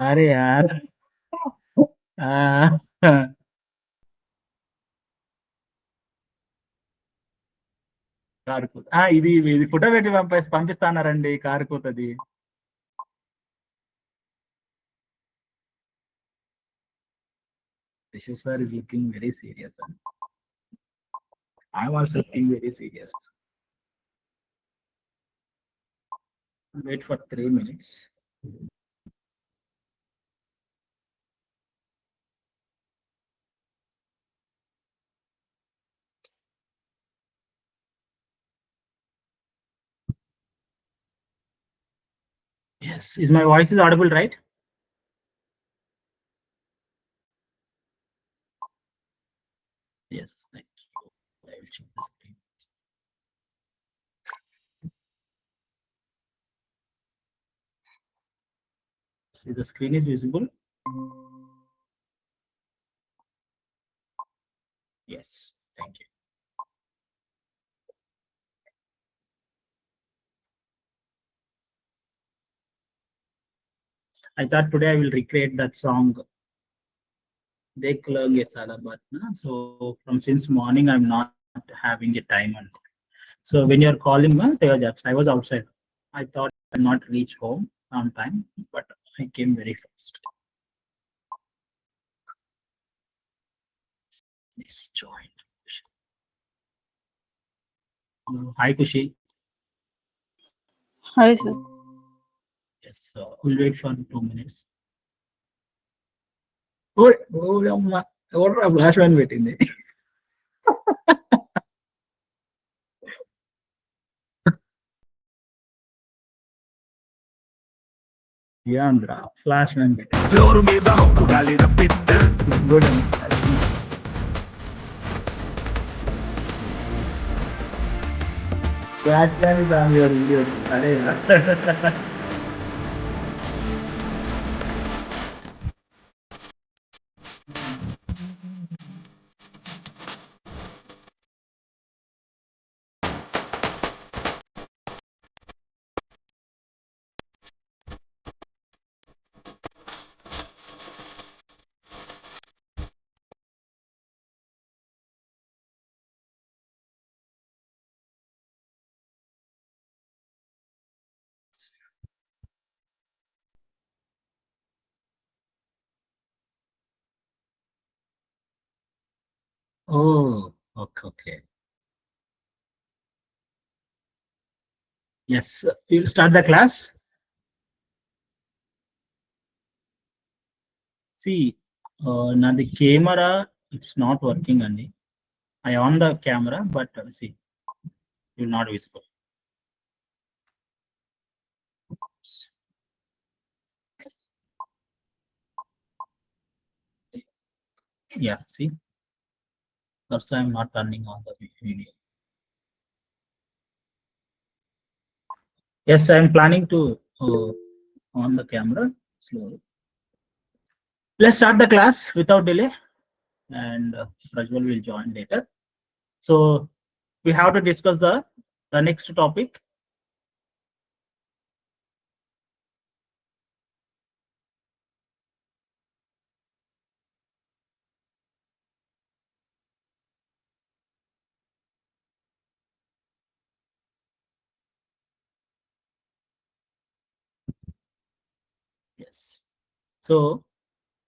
अरे यार आ, కారు కూత ఇది ఇది ఫోటో పెట్టి పంపిస్తానారండి car కూతది. Rishu sir is looking very serious. I'm also looking very serious. Wait for 3 minutes. Yes, is my voice is audible, right? Yes, thank you. I will check the screen. See, the screen is visible. Yes, thank you. I thought today I will recreate that song. Dekh Loge Sala Baat na. So from since morning I'm not having a time on. So when you're calling me, I was outside. I thought I'll not reach home on time, but I came very fast. Please join. Hi Kushi. Hi, sir. Yes, we'll wait for 2 minutes. Oh, what last one waiting? Yandra, flash one waiting. Floor మీద హక్కు గాలిన పిట్ట Good. Flash one is on your video. Arey. Oh, okay, okay. Yes, you'll start the class. See, now the camera, it's not working, Andy. I on the camera, but see, you're not visible. Yeah, see, that's why I'm not turning on the video. Yes, I'm planning to on the camera slowly. Let's start the class without delay, and Prajwal will join later. So we have to discuss the next topic. Yes. So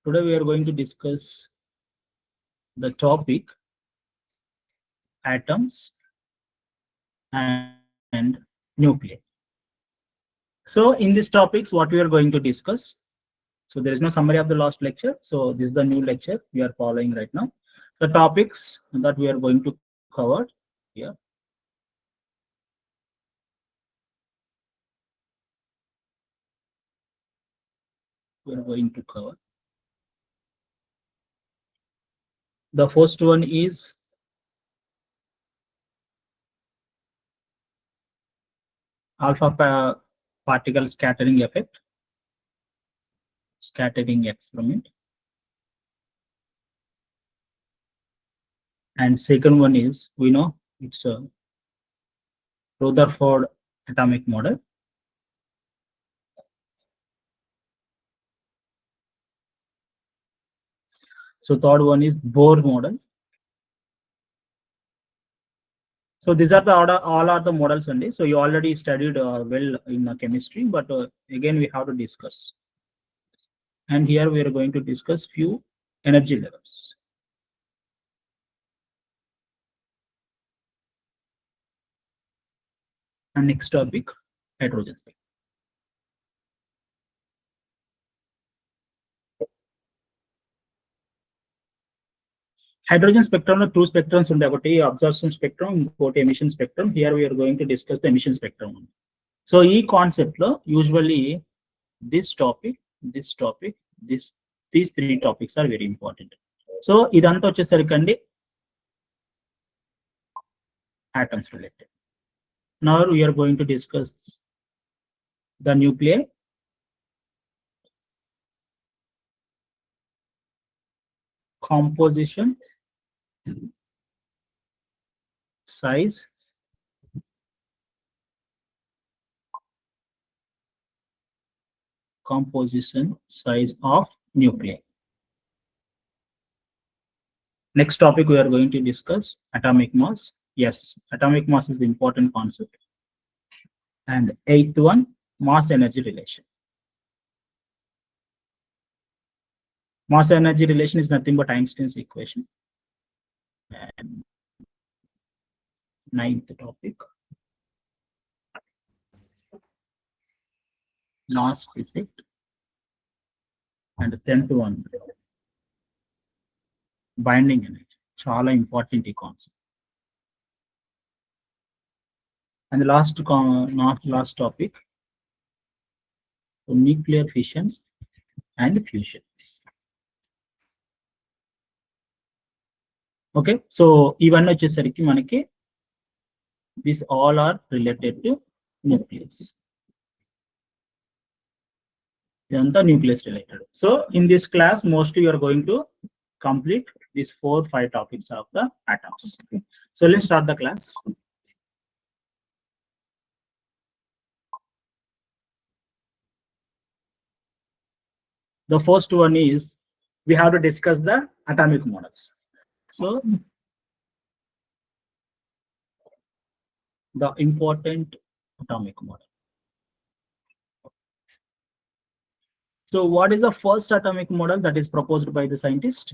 today we are going to discuss the topic atoms and nuclei. So in these topics, what we are going to discuss. So there is no summary of the last lecture. So this is the new lecture we are following right now. The topics that we are going to cover here. We are going to cover. The first one is alpha particle scattering effect, scattering experiment. And second one is, we know it's Rutherford atomic model. So third one is Bohr model. So these are the all are the models only. So you already studied well in chemistry, but again we have to discuss. And here we are going to discuss few energy levels. And next topic, hydrogen spectrum. Hydrogen spectrum లో 2 spectrums ఉండే, ఒకటి absorption spectrum, ఇంకోటి emission spectrum. Here we are going to discuss the emission spectrum. So ఈ concept లో usually this topic, these 3 topics are very important. So ఇదంతా వచ్చేసరికి అండి atoms related. Now we are going to discuss the nuclei, composition, size, of nuclei. Next topic we are going to discuss atomic mass. Yes, atomic mass is the important concept. And 8th one, mass energy relation. Mass energy relation is nothing but Einstein's equation. And 9th topic, Nernst effect. And 10th one, binding energy. Chala important concept. And the last topic, nuclear fissions and fusions. Okay, so ఇవన్నీ వచ్చేసరికి మనకి these all are related to nucleus. ఇదంతా nucleus related. So in this class mostly you are going to complete these 4-5 topics of the atoms. So let's start the class. The first one is we have to discuss the atomic models. So the important atomic model. So what is the first atomic model that is proposed by the scientist?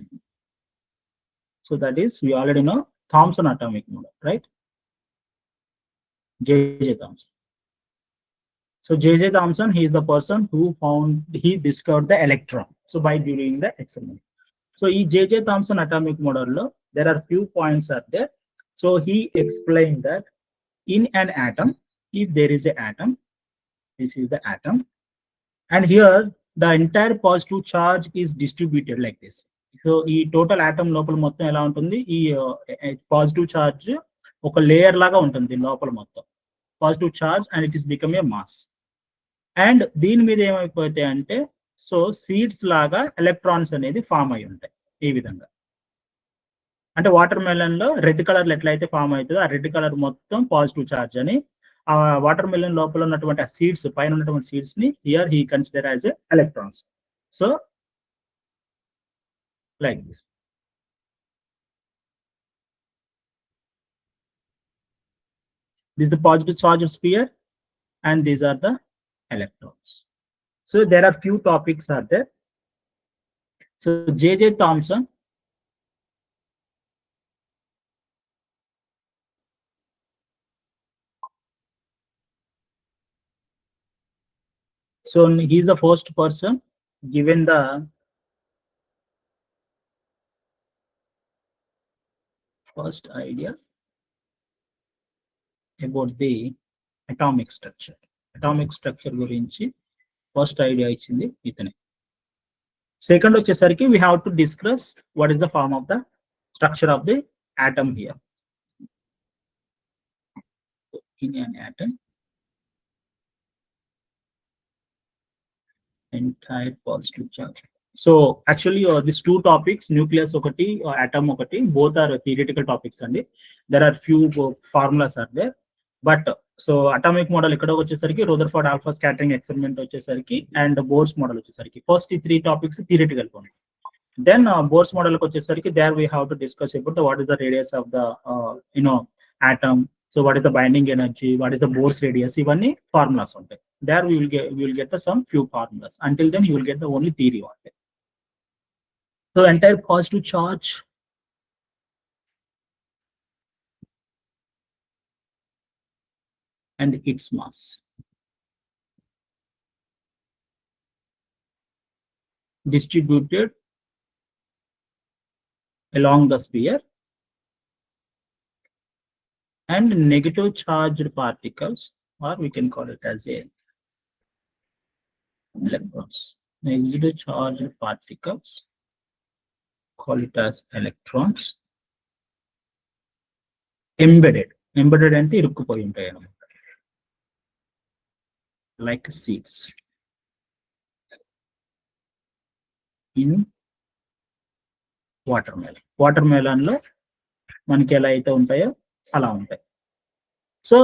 So that is, we already know, Thomson atomic model, right? J.J. Thomson. So J.J. Thomson, he is the person who discovered the electron. So by doing the experiment. So in J.J. Thomson atomic model, there are few points are there. So he explained that in an atom, if there is an atom, this is the atom, and here the entire positive charge is distributed like this. So ఈ total atom లోపల మొత్తం ఎలా ఉంటుంది, ఈ positive charge ఒక layer లాగా ఉంటుంది లోపల మొత్తం positive charge, and it is become a mass. And దీని మీద ఏమైపోతాయి అంటే, సో సీడ్స్ లాగా ఎలక్ట్రాన్స్ అనేది ఫామ్ అయి ఉంటాయి ఈ విధంగా. అంటే వాటర్ మెలన్ లో రెడ్ కలర్ లో ఎట్లయితే ఫామ్ అవుతుందో ఆ రెడ్ కలర్ మొత్తం పాజిటివ్ చార్జ్ అని, ఆ వాటర్ మెలన్ లోపల ఉన్నటువంటి ఆ సీడ్స్, పైన ఉన్నటువంటి సీడ్స్ ని here he consider as electrons. So like this. This is the positive charge sphere and these are the electrons. So there are few topics are there. So J.J. Thomson, so he is the first person given the first idea about the atomic structure. Atomic structure గురించి first idea ఇచ్చింది ఇతనే. Second వచ్చేసరికి we have to discuss what is the form of the structure of the atom here. In an atom, entire positive charge. So actually these two topics, nucleus okati or atom okati, both are theoretical topics and there are few formulas are there, but so atomic model ఇక్కడ వచ్చేసరికి Rutherford alpha scattering experiment వచ్చేసరికి and Bohr's model వచ్చేసరికి first ఈ 3 topics theoretical ఉన్నాయి. Then Bohr's model వచ్చేసరికి there we have to discuss about what is the radius of the atom. So what is the binding energy, what is the Bohr's radius, ఇవన్నీ formulas ఉంటాయి. There we will get the some few formulas. Until then you will get the only theory on it. So entire positive charge and its mass. Distributed along the sphere, and negative charged particles, or we can call it as a electrons. Negative charged particles, call it as electrons. Embedded అంటే ఇరుక్కుపోయి ఉంటాయి అన్నమాట, like seeds in water melon లో మనకి ఎలా అయితే ఉంటాయో అలా ఉంటాయి. సో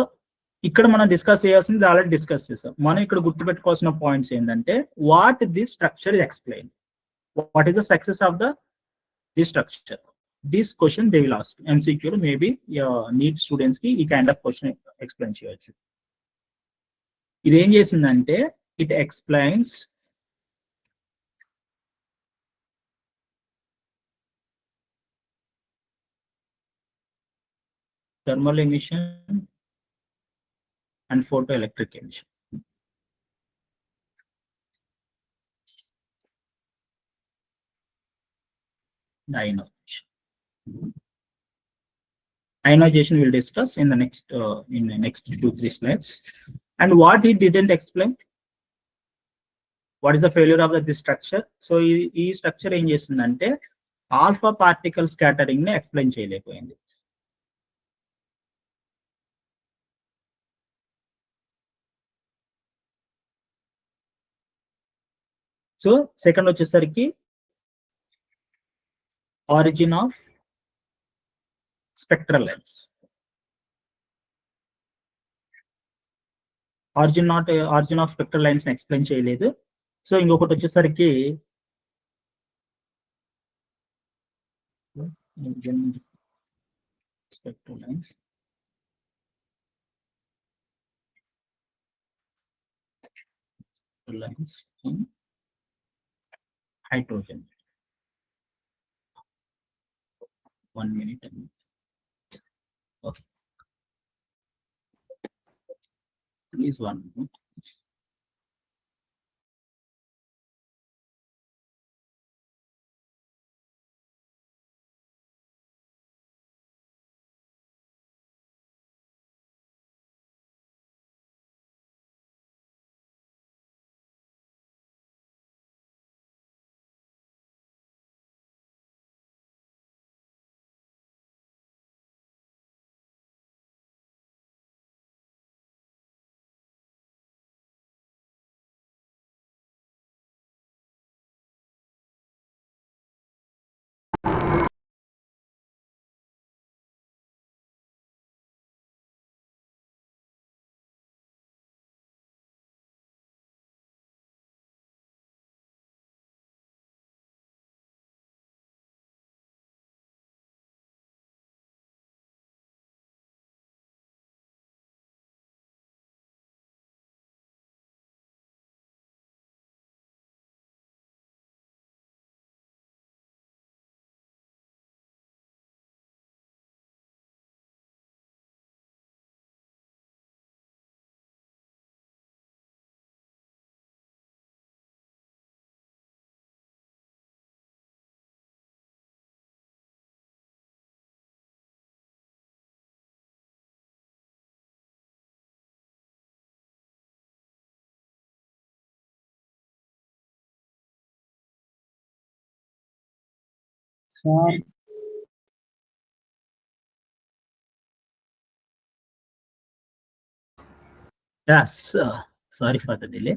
ఇక్కడ మనం డిస్కస్ చేయాల్సింది ఆల్రెడీ డిస్కస్ చేసాం. మనం ఇక్కడ గుర్తుపెట్టుకోవాల్సిన పాయింట్స్ ఏంటంటే what this structure explain, what is the success of this structure. This question they will ask MCQ, maybe NEET students కి ఈ కైండ్ ఆఫ్ క్వశ్చన్ ఎక్స్ప్లెయిన్ చేయొచ్చు. ఇది ఏం చేసిందంటే it explains thermal emission and photoelectric emission. Ionization we'll discuss in the next 2-3 slides. And what he didn't explain, what is the failure of this structure. So ఈ structure ఏం చేస్తుందంటే alpha particle scattering ని explain చేయలేకపోయింది. So second వచ్చేసరికి origin of spectral lines. Origin of spectral lines ని explain చేయలేదు. So ఇంకొకటి వచ్చేసరికి spectral lines, hydrogen. 1 minute. Okay. Please 1 minute. Yes, sorry for the delay.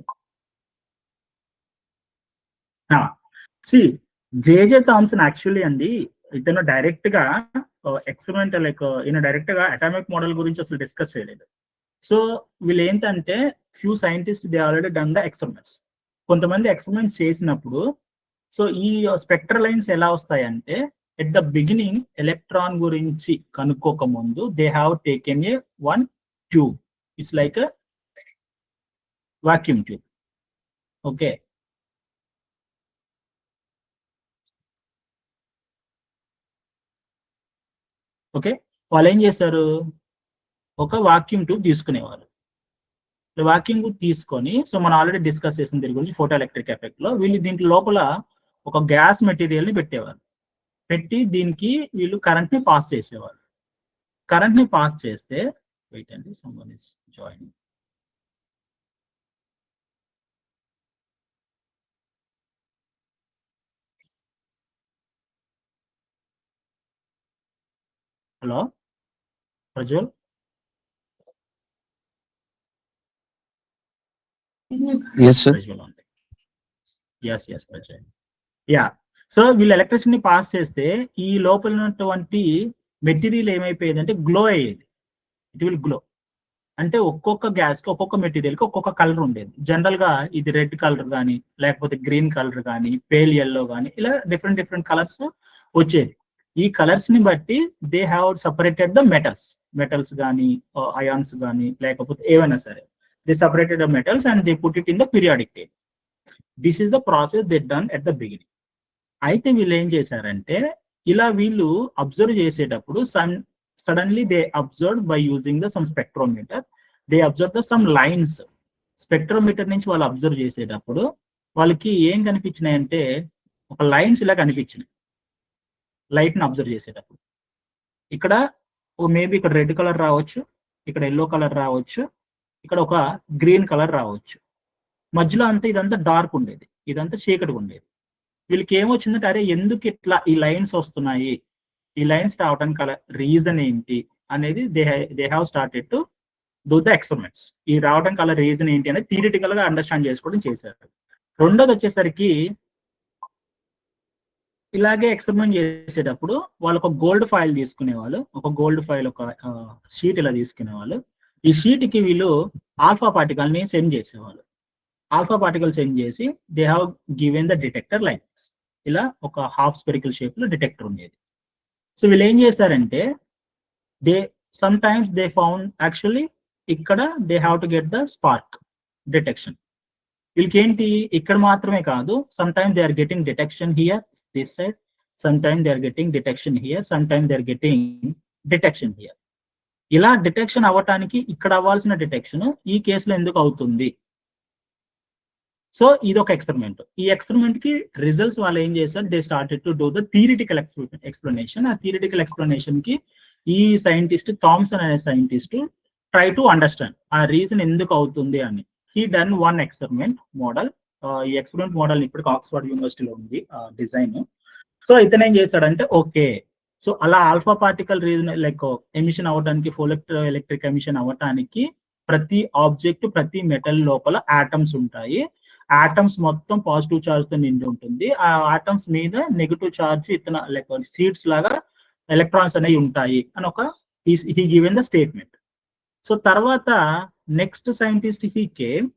See, J.J. Thomson actually అండి ఇతను direct గా ఎక్స్పెరిమెంట్ లైక్ ఈయన direct గా అటామిక్ మోడల్ గురించి అసలు డిస్కస్ చేయలేదు. సో వీళ్ళు ఏంటంటే few scientist they already done the experiments. కొంతమంది ఎక్స్పెరిమెంట్స్ చేసినప్పుడు సో ఈ స్పెక్ట్రల్ లైన్స్ ఎలా వస్తాయంటే ఎట్ ద బిగినింగ్ ఎలక్ట్రాన్ గురించి కనుక్కోక ముందు they have taken a one tube. It's like vacuum tube. Okay, okay, వాళ్ళు ఏం చేశారు, ఒక వాక్యూమ్ ట్యూబ్ తీసుకునేవారు. వాక్యూమ్ ట్యూబ్ తీసుకొని, సో మనం ఆల్రెడీ డిస్కస్ చేసిన దీని గురించి ఫోటో ఎలక్ట్రిక్ ఎఫెక్ట్ లో, వీళ్ళు దీంట్లో లోపల ఒక గ్యాస్ మెటీరియల్ ని పెట్టేవారు. పెట్టి దీనికి వీళ్ళు కరెంట్ ని పాస్ చేసేవారు. కరెంట్ ని పాస్ చేస్తే, వెయిట్ అండి, someone is joining. Hello Prajwal. Yes, sir. Yes yes Prajwal. Yeah, so వీళ్ళు ఎలక్ట్రిసిటీని పాస్ చేస్తే ఈ లోపల ఉన్నటువంటి మెటీరియల్ ఏమైపోయేది అంటే గ్లో అయ్యేది. It will glow. అంటే ఒక్కొక్క గ్యాస్ కి ఒక్కొక్క మెటీరియల్ కి ఒక్కొక్క కలర్ ఉండేది. జనరల్ గా ఇది రెడ్ కలర్ కానీ, లేకపోతే గ్రీన్ కలర్ కానీ, పేల్ ఎల్లో కానీ, ఇలా డిఫరెంట్ డిఫరెంట్ కలర్స్ వచ్చేది. ఈ కలర్స్ ని బట్టి they have separated the metals కానీ, అయాన్స్ కానీ, లేకపోతే ఏవైనా సరే, they separated the metals and they put it in the periodic table. This is the process they done at the beginning. అయితే వీళ్ళు ఏం చేశారంటే, ఇలా వీళ్ళు అబ్జర్వ్ చేసేటప్పుడు suddenly they observe by using the sum spectrometer, they observe the sum lines. Spectrometer నుంచి వాళ్ళు observe చేసేటప్పుడు వాళ్ళకి ఏం కనిపించినాయంటే, ఒక లైన్స్ ఇలా కనిపించినాయి లైట్ ని అబ్జర్వ్ చేసేటప్పుడు. ఇక్కడ మేబీ ఇక్కడ రెడ్ కలర్ రావచ్చు, ఇక్కడ ఎల్లో కలర్ రావచ్చు, ఇక్కడ ఒక గ్రీన్ కలర్ రావచ్చు. మధ్యలో అంతా ఇదంతా డార్క్ ఉండేది, ఇదంతా చీకటిగా ఉండేది. వీళ్ళకి ఏమొచ్చిందంటే, అరే ఎందుకు ఇట్లా ఈ లైన్స్ వస్తున్నాయి, ఈ లైన్స్ రావడానికి గల రీజన్ ఏంటి అనేది they have started to do the experiments. ఈ రావడానికి గల రీజన్ ఏంటి అనేది థియరిటికల్ గా అండర్స్టాండ్ చేసుకోవడం చేశారు. రెండోది వచ్చేసరికి, ఇలాగే ఎక్స్పెరిమెంట్ చేసేటప్పుడు వాళ్ళు ఒక గోల్డ్ ఫైల్ తీసుకునేవాళ్ళు, ఒక గోల్డ్ ఫైల్, ఒక షీట్ ఇలా తీసుకునేవాళ్ళు. ఈ షీట్ కి వీళ్ళు ఆల్ఫా పార్టికల్ ని సెండ్ చేసేవాళ్ళు. ఆల్ఫా పార్టికల్ సెండ్ చేసి they have given the detector like this. ఇలా ఒక హాఫ్ స్పెరికల్ షేప్ లో డిటెక్టర్ ఉండేది. సో వీళ్ళు ఏం చేశారంటే, they sometimes they found actually ఇక్కడ they have to get the spark detection. వీళ్ళకి ఏంటి, ఇక్కడ మాత్రమే కాదు, sometimes they are getting detection here this side, some time they are getting detection here, some time they are getting detection here. ఇలా detection అవ్వటానికి ఇక్కడ అవ్వాల్సిన detection ఈ కేసులో ఎందుకు అవుతుంది? సో ఇది ఒక ఎక్స్పెరిమెంట్. ఈ ఎక్స్పెరిమెంట్ కి రిజల్ట్స్ వాళ్ళు ఏం చేశారు, they started to do the theoretical explanation. ఆ థియరిటికల్ ఎక్స్ప్లెనేషన్ కి ఈ సైంటిస్ట్ థామ్సన్ అనే సైంటిస్ట్ ట్రై టు అండర్స్టాండ్ ఆ రీజన్ ఎందుకు అవుతుంది అని. He done one experiment model. ఈ ఎక్స్పెరిమెంట్ మోడల్ ఇప్పుడు ఆక్స్ఫర్డ్ యూనివర్సిటీలో ఉంది డిజైన్. సో ఇతను ఏం చేశాడంటే, ఓకే, సో అలా alpha particle reason like emission అవ్వడానికి, ఫోటో ఎలక్ట్రిక్ ఎమిషన్ అవ్వటానికి ప్రతి ఆబ్జెక్ట్, ప్రతి మెటల్ లోపల ఆటమ్స్ ఉంటాయి. ఆటమ్స్ మొత్తం పాజిటివ్ చార్జ్ తో నిండి ఉంటుంది. ఆ ఆటమ్స్ మీద నెగిటివ్ చార్జ్ ఇతన లైక్ సీడ్స్ లాగా ఎలక్ట్రాన్స్ అనేవి ఉంటాయి అని ఒక he given the statement. So తర్వాత next scientist he came,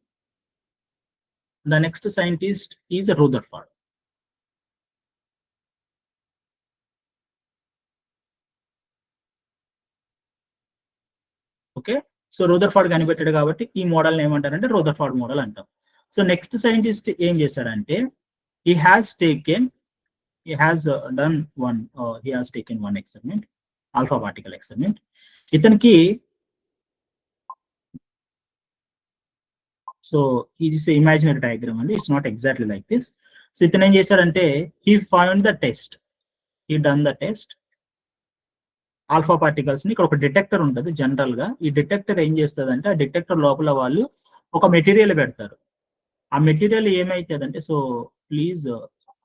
the next scientist is Rutherford. Okay, so Rutherford కనిపెట్టాడు కాబట్టి ఈ మోడల్ ఏమంటారంటే రూదర్ఫర్డ్ మోడల్ అంటాం. సో నెక్స్ట్ సైంటిస్ట్ ఏం చేశాడంటే, he has taken one experiment, alpha particle experiment. ఇతనికి so ఇది ఇమాజినరీ డయాగ్రామ్ అండి, it's not exactly like this. So ఇతను ఏం చేశాడంటే, he found the test, he done the test. Alpha particles ని ఇక్కడ ఒక డిటెక్టర్ ఉంటుంది జనరల్ గా. ఈ డిటెక్టర్ ఏం చేస్తుంది అంటే, ఆ డిటెక్టర్ లోపల వాళ్ళు ఒక మెటీరియల్ పెడతారు. ఆ మెటీరియల్ ఏమైతుందంటే, so please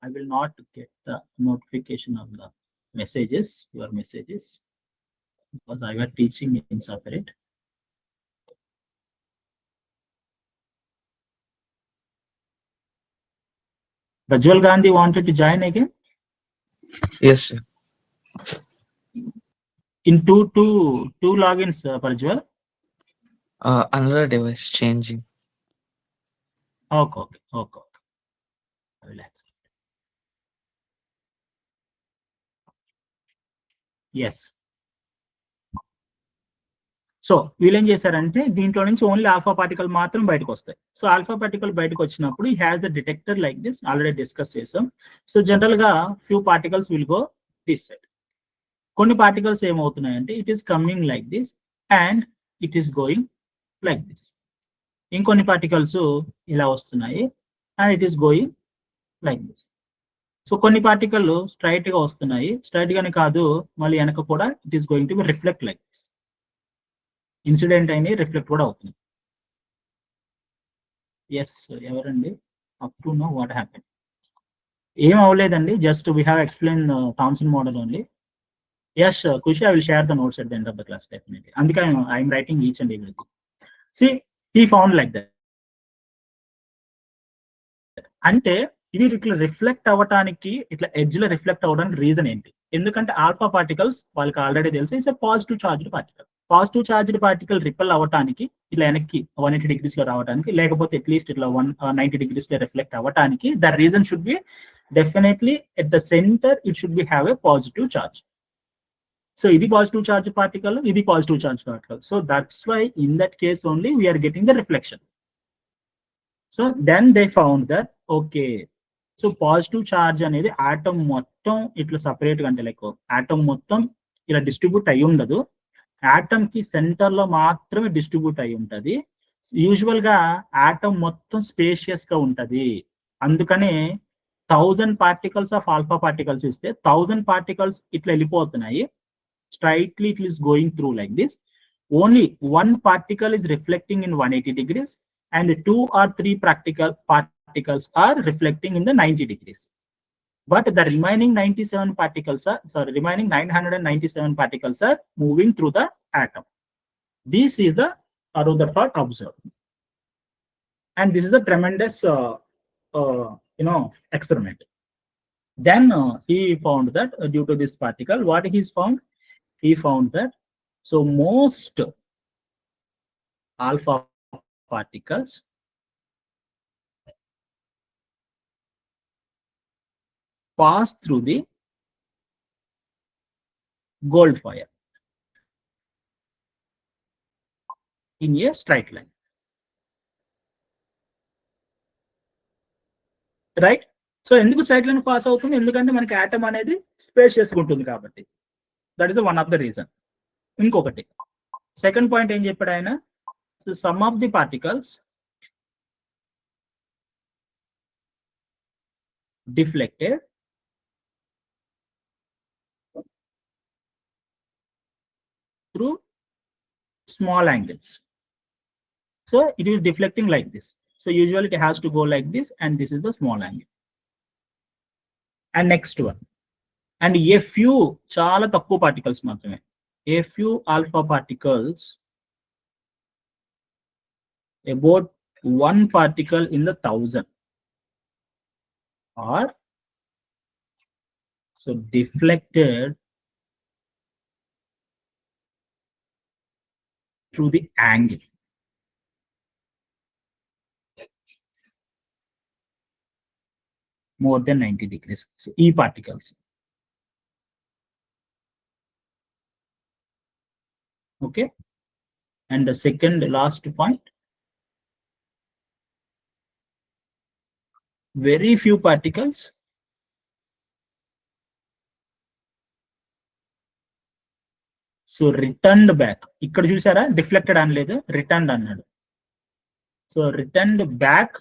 I will not get the notification of the messages, your messages, because I was teaching in separate. Rajwal Gandhi wanted to join again? Yes, sir. In two logins, Rajwal. Another device changing. Okay. I will accept. Yes. So వీళ్ళు ఏం చేశారంటే దీంట్లో నుంచి only alpha particle మాత్రం బయటకు వస్తాయి. So alpha particle బయటకు వచ్చినప్పుడు ఈ has the detector like this, already discuss చేసాం. సో జనరల్ గా few particles will go this side. కొన్ని పార్టికల్స్ ఏమవుతున్నాయంటే it is coming like this and it is going like this. ఇంకొన్ని పార్టికల్స్ ఇలా వస్తున్నాయి and it is going like this. So కొన్ని particle straight గా వస్తున్నాయి, స్ట్రైట్ గానే కాదు మళ్ళీ వెనక కూడా it is going to be reflect like this. Incident అయినా రిఫ్లెక్ట్ కూడా అవుతుంది. ఎస్ ఎవరండి? Up to know what happen? ఏం అవ్వలేదండి, just we have explain Thomson model only. Yes Khushi, I will share the notes at the end of the class definitely. అందుకే I'm writing each and everything. See he found like that. అంటే ఇవి ఇట్లా reflect అవ్వడానికి, ఇట్లా edge లో reflect అవ్వడానికి reason ఏంటి? ఎందుకంటే ఆల్ఫా పార్టికల్స్ వాళ్ళకి ఆల్రెడీ తెలుసు it's a positive charged particle. Positive charged particle repel అవ్వటానికి, ఇట్లా వెనక్కి 180 degrees లో రావడానికి, లేకపోతే అట్లీస్ట్ ఇట్లా 190 degrees లో రిఫ్లెక్ట్ అవ్వటానికి the reason should be definitely at the centre it should be have a positive charge. So ఇది పాజిటివ్ చార్జ్ పార్టికల్, ఇది positive charge particle. So that's why in that case only we are getting the reflection. So then they found that okay, so positive charge అనేది atom మొత్తం ఇట్లా separate గా, అంటే like atom మొత్తం ఇలా distribute అయి ఉండదు, ఆటమ్ కి సెంటర్ లో మాత్రమే డిస్ట్రిబ్యూట్ అయి ఉంటది. యూజువల్ గా ఆటమ్ మొత్తం స్పేషియస్ గా ఉంటది. అందుకనే 1000 particles ఆఫ్ ఆల్ఫా పార్టికల్స్ ఇస్తే 1000 particles ఇట్లా వెళ్ళిపోతున్నాయి, straightly it is going through like this. Only 1 particle is reflecting in 180 degrees and 2 or 3 particles are reflecting in the 90 degrees. But the remaining 97 particles are, sorry, remaining 997 particles are moving through the atom. This is the Rutherford observed, and this is a tremendous, experiment. Then he found that due to this particle, what he's found? He found that so most alpha particles pass through the gold fire in a straight line, right? So ఎందుకు straight line pass అవుతుంది? ఎందుకంటే మనకి atom అనేది spacious ఉంటుంది కాబట్టి. That is one of the reason. ఇంకొకటి second point ఏం చెప్పాడు ఆయన? So some of the particles deflected through small angles. So it is deflecting like this. So usually it has to go like this, and this is the small angle. And next one, and a few chala takku particles matrame, a few alpha particles, about 1 particle in the 1000 are so deflected through the angle. More than 90 degrees. So E particles. Okay. And the second last point, very few particles so returned back. ఇక్కడ చూసారా, deflected అనలేదు, returned అన్నాడు. So returned back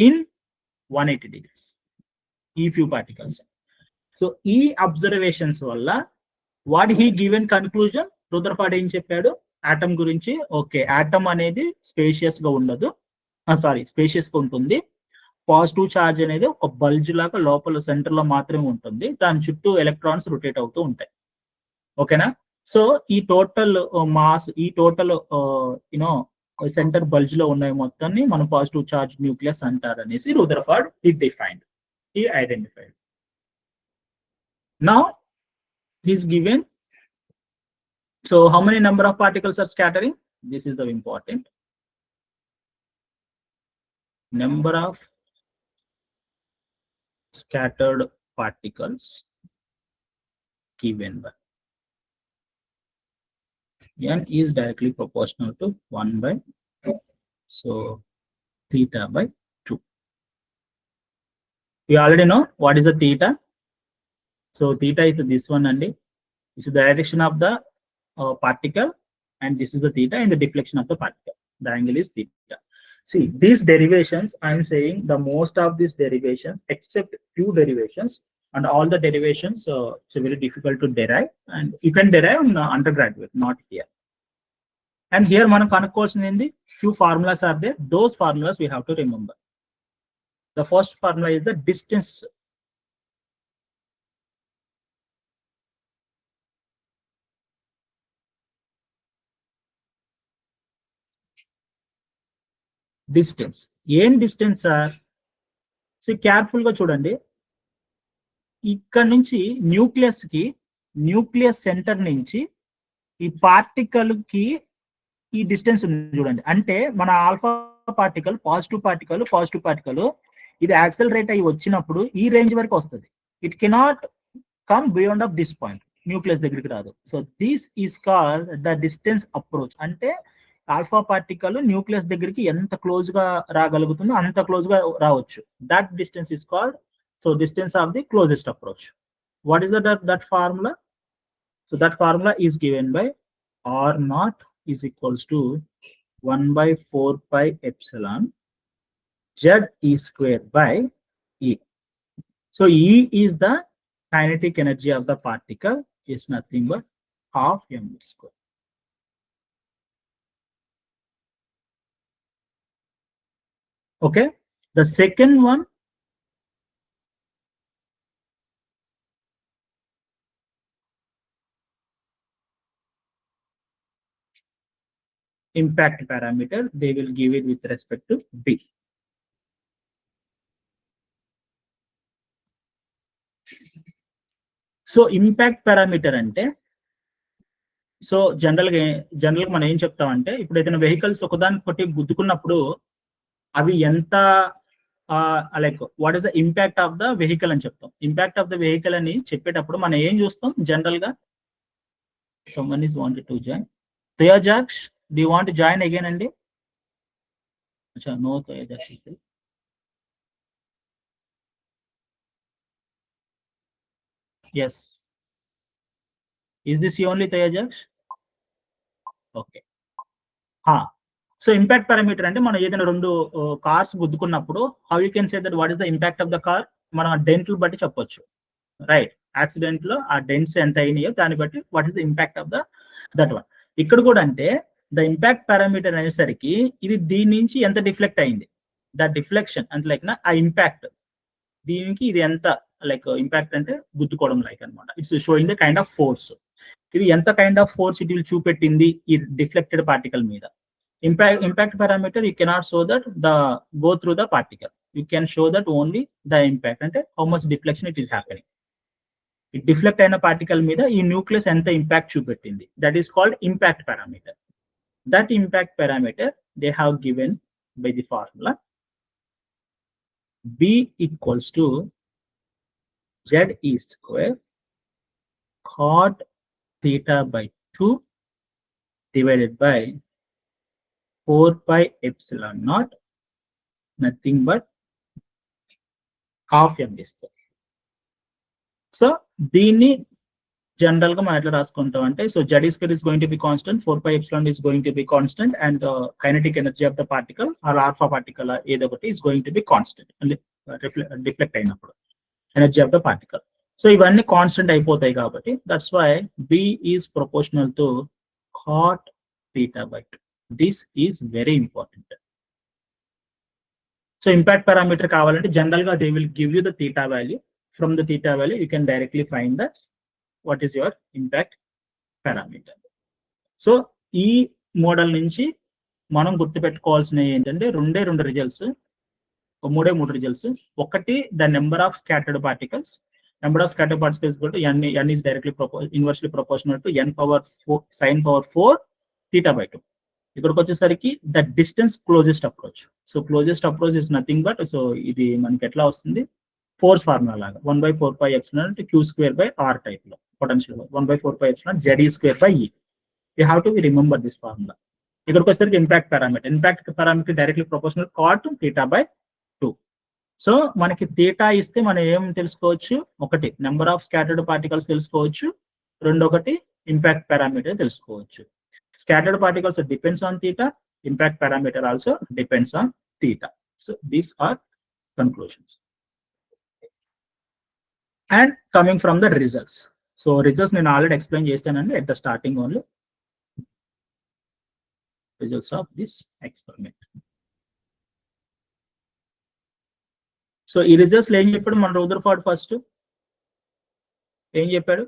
in 180 degrees. ఈ few particles. So ఈ observations వల్ల what he given conclusion, రుదర్ఫర్డ్ ఏం చెప్పాడు atom గురించి? ఓకే, ఆటమ్ అనేది స్పేషియస్ గా ఉండదు, స్పేషియస్ గా ఉంటుంది. పాజిటివ్ చార్జ్ అనేది ఒక బల్జ్ లాగా లోపల సెంటర్ లో మాత్రమే ఉంటుంది, దాని చుట్టూ ఎలక్ట్రాన్స్ రొటేట్ అవుతూ ఉంటాయి. ఓకేనా? సో ఈ టోటల్ మాస్, ఈ టోటల్ సెంటర్ బల్జ్ లో ఉన్నాయి మొత్తాన్ని మనం పాజిటివ్ చార్జ్ న్యూక్లియస్ అంటారు అనేసి రుదర్ఫర్డ్ he defined, he identified. Now he's given, so how many number of particles are scattering? this is the important number of scattered particles given by n is directly proportional to 1 by 2. So theta by 2. We already know what is the theta. So theta is this one, and this is the direction of the particle, and this is the theta and the deflection of the particle. The angle is theta. See, these derivations, I am saying the most of these derivations, except few derivations, and all the derivations, it's very difficult to derive, and you can derive in undergraduate, not here. And here, మనం కనుక్కోవాల్సింది few formulas are there. Those formulas we have to remember. The first formula is the distance. Distance. ఏం distance sir? So careful గా చూడండి, ఇక్కడ నుంచి nucleus centre నుంచి ఈ particle కి ఈ డిస్టెన్స్ ఉంది చూడండి. అంటే మన ఆల్ఫా పార్టికల్ పాజిటివ్ పార్టికల్ ఇది యాక్సెలరేట్ అయ్యి వచ్చినప్పుడు ఈ రేంజ్ వరకు వస్తుంది. It cannot come beyond of this point, nucleus దగ్గరికి రాదు. So this is called the distance approach. అంటే ఆల్ఫా పార్టికల్ న్యూక్లియస్ దగ్గరికి ఎంత క్లోజ్ గా రాగలుగుతుందో అంత క్లోజ్ గా రావచ్చు. That distance is called, so distance of the closest approach. What is that formula? So that formula is given by r naught is equals to 1 by 4 pi epsilon z e square by e. So e is the kinetic energy of the particle, is nothing but half mv square. Okay, the second one, impact parameter, they will give it with respect to b. So impact parameter అంటే, so general గా మనం ఏం చెప్తామంటే, ఇప్పుడు ఏదైనా vehicles ఒకదానికొకటి గుద్దుకున్నప్పుడు అవి ఎంత like what is the impact of the vehicle అని చెప్తాం. ఇంపాక్ట్ ఆఫ్ ద వెహికల్ అని చెప్పేటప్పుడు మనం ఏం చూస్తాం జనరల్ గా? someone is wanted to join. Tejax, do you want to join again అండి? అచ్చా, no Tejax is there. Yes. Is this the only Tejax? Okay. So impact parameter అంటే మనం ఏదైనా రెండు కార్స్ గుద్దుకున్నప్పుడు how you can say that what is the impact of the car? మనం ఆ డెంట్లు బట్టి చెప్పొచ్చు, రైట్? యాక్సిడెంట్ లో ఆ డెంట్స్ ఎంత అయినాయో దాన్ని బట్టి what is the impact of that one. ఇక్కడ కూడా అంటే ద ఇంపాక్ట్ పారామీటర్ అనేసరికి ఇది దీని నుంచి ఎంత డిఫ్లెక్ట్ అయింది, ద డిఫ్లెక్షన్ అంటే లైక్ ఆ ఇంపాక్ట్ దీనికి ఇది ఎంత లైక్ ఇంపాక్ట్ అంటే గుద్దుకోవడం లైక్ అనమాట. It's showing the kind of force. ఇది ఎంత kind of force it will చూపెట్టింది ఈ డిఫ్లెక్టెడ్ పార్టికల్ మీద. Impact parameter, you cannot show that go through the particle. You can show that only the impact, and how much deflection it is happening. It deflect అయిన particle మీద ఈ nucleus ఎంత impact చూపెట్టింది, that is called impact parameter. That impact parameter they have given by the formula b equals to z e square cot theta by 2 divided by 4 pi epsilon naught, nothing but half mv square. So దీన్ని general గా మనం ఎట్లా రాసుకుంటాం అంటే, so z square is going to be constant, 4 pi epsilon is going to be constant, and the kinetic energy of the particle or alpha particle ఏదో ఒకటి is going to be constant. Deflect అయినప్పుడు energy of the particle. So ఇవన్నీ constant అయిపోతాయి కాబట్టి that's why b is proportional to cot theta by 2. This is very important. So impact parameter కావాలంటే general గా they will give you the theta value. From the theta value you can directly find that what is your impact parameter. So ఈ model నుంచి మనం గుర్తుపెట్టుకోవాల్సినవి ఏంటంటే రెండు results, మూడు results. ఒకటి the number of scattered particles. Number of scattered particles equal to n is directly inversely proportional to n power 4 sin power 4 theta by 2. ఇక్కడికి వచ్చేసరికి the distance closest approach. So closest approach is nothing but, so ఇది మనకి ఎట్లా వస్తుంది, force formula లాగా 1/4πε q²/r type లో potential 1/4πε ze²/e. You have to remember this formula. ఇక్కడికి వచ్చేసరికి impact parameter directly proportional cot θ/2. So మనకి థీటా ఇస్తే మనం ఏం తెలుసుకోవచ్చు, ఒకటి నెంబర్ ఆఫ్ స్కాటర్డ్ పార్టికల్స్ తెలుసుకోవచ్చు, రెండొకటి ఇంపాక్ట్ పారామీటర్ తెలుసుకోవచ్చు. Scattered particles depends on theta, impact parameter also depends on theta. So these are conclusions. And coming from the results. So results నేను already explain చేస్తానండి at the starting only. Results of this experiment. So ఈ results ఏం చెప్పాడు మన రదర్ఫోర్డ్ first ఏం చెప్పాడు,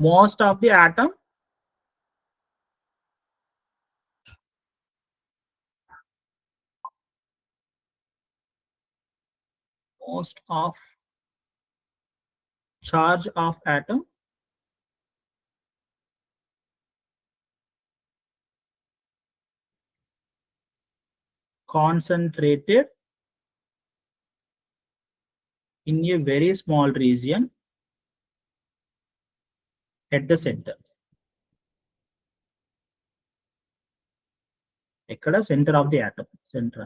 most of the atom most of charge of atom concentrated in a very small region at the center. Ekkada center of the atom, center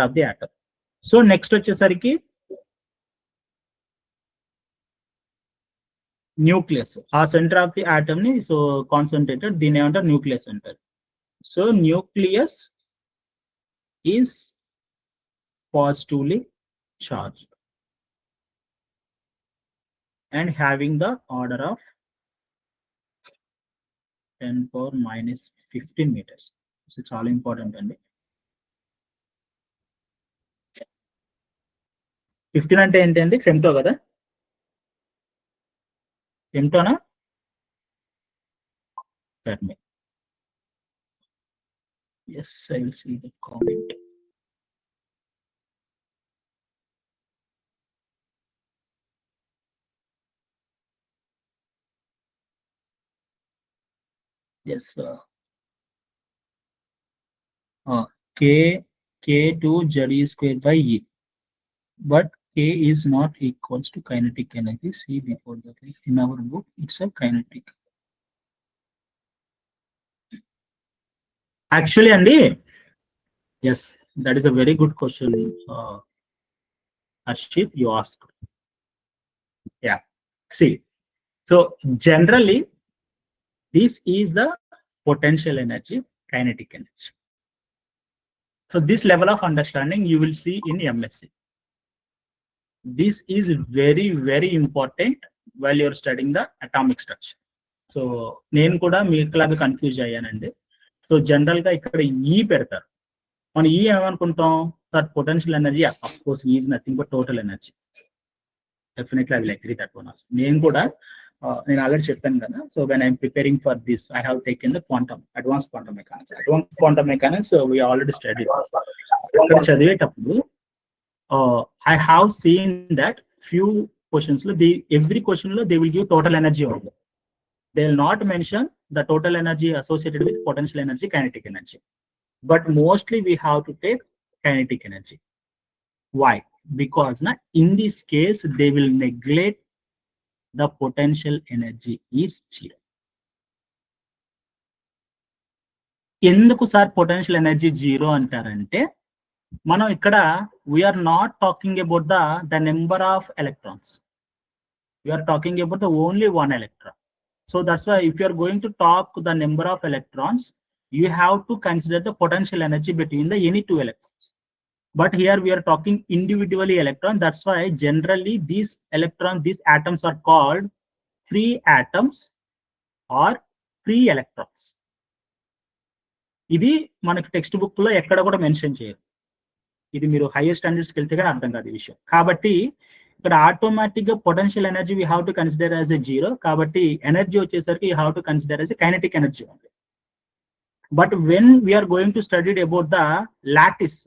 of the atom. So next వచ్చేసరికి nucleus, ఆ centre of the atom ని so concentrated, దీని ఏమంటారు nucleus అంటారు. So nucleus is positively charged and having the order of 10⁻⁻15 meters. So చాలా important అండి. 15 అంటే ఏంటండి, ఫెమ్టో కదా, ఫెమ్టోనా Fermi. Yes, I will see the comment. Yes, K2 ze²/e, but K is not equals to kinetic energy. See before that in our book it's a kinetic. Actually Andy, yes, that is a very good question, Arshit, you asked. Yeah, see, so generally this is the potential energy, kinetic energy. So this level of understanding you will see in MSc. This is very, very important while you're studying the atomic structure. So నేను కూడా మీకులాగా confuse అయ్యానండి. So general గా ఇక్కడ ఈ పెడతారు, మనం ఈ ఏమనుకుంటాం, that potential energy of course is nothing but total energy. Definitely I will agree that one also. నేను కూడా నేను ఆల్రెడీ చెప్పాను కదా, so when I'm preparing for this I have taken the advance quantum mechanics we already study. ఇక్కడ చదివేటప్పుడు I have seen that few questions, every question they will give total energy only. They will not mention the total energy associated with potential energy, kinetic energy. But mostly we have to take kinetic energy. Why? Because in this case they will neglect the potential energy is zero. ఎందుకు sir potential energy zero అంటారంటే, మనం ఇక్కడ we are not talking about the number of electrons, we are talking about the only one electron. So that's why if you are going to talk the number of electrons, you have to consider the potential energy between the any two electrons. But here we are talking individually electron. That's why generally these atoms are called free atoms or free electrons. ఇది మనకి text book లో ఎక్కడ కూడా mention చేయరు. ఇది మీరు hire స్టాండర్డ్స్కి వెళ్తే కానీ అర్థం కాదు ఈ విషయం. కాబట్టి ఇక్కడ ఆటోమేటిక్ గా potential energy we have to consider as a zero. కాబట్టి ఎనర్జీ వచ్చేసరికి you have to consider as a kinetic energy only. But when we are going to study about the lattice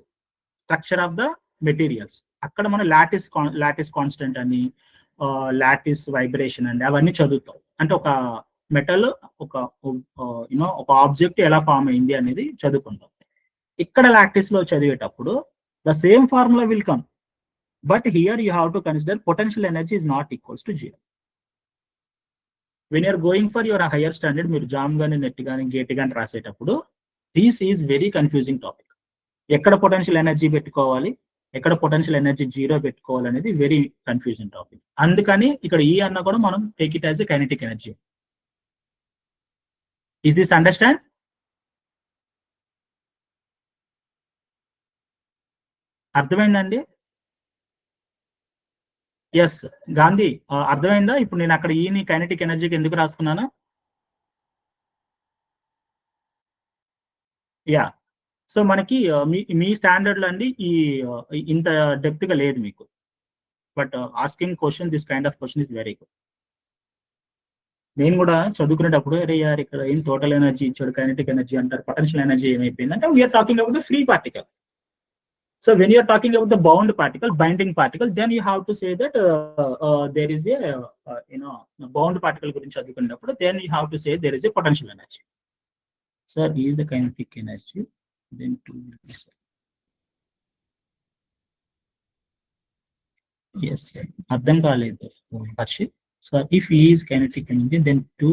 structure of the materials, అక్కడ మనం lattice constant అని, lattice vibration అండి, అవన్నీ చదువుతాం. అంటే ఒక మెటల్ ఒక ఒక ఆబ్జెక్ట్ ఎలా ఫామ్ అయింది అనేది చదువుకుంటాం. ఇక్కడ లాక్టిస్ లో చదివేటప్పుడు the same formula will come, but here you have to consider potential energy is not equals to 0. When you're going for your higher standard, మీరు జామ్ కానీ నెట్ కానీ గేట్ కానీ రాసేటప్పుడు this is very confusing topic. ఎక్కడ potential energy పెట్టుకోవాలి, ఎక్కడ potential energy 0 పెట్టుకోవాలి అనేది వెరీ కన్ఫ్యూజన్ టాపిక్. అందుకని ఇక్కడ ఈ అన్న కూడా మనం take it as a kinetic energy. Is this understand? అర్థమైందండి? ఎస్ గాంధీ, అర్థమైందా? ఇప్పుడు నేను అక్కడ ఈని కైనెటిక్ ఎనర్జీకి ఎందుకు రాసుకున్నాను? యా. సో మనకి మీ స్టాండర్డ్ లో అండి ఈ ఇంత డెప్త్ గా లేదు మీకు, but asking question this kind of question is very good. నేను కూడా చదువుకునేటప్పుడు అరే యార్ ఇక్కడ ఏం టోటల్ ఎనర్జీ ఇచ్చాడు, కైనెటిక్ ఎనర్జీ అంటారు, పొటెన్షియల్ ఎనర్జీ ఏమైపోయింది అంటే we are talking about the free particle. So when you are talking about the bound particle, binding particle, then you have to say that there is a bound particle gurinchi chadukunnappudu, then you have to say there is a potential energy. Sir, is the kinetic energy, then 2 will be, sir. Yes sir, ardham kaledu Harshit. So if E is kinetic energy, then 2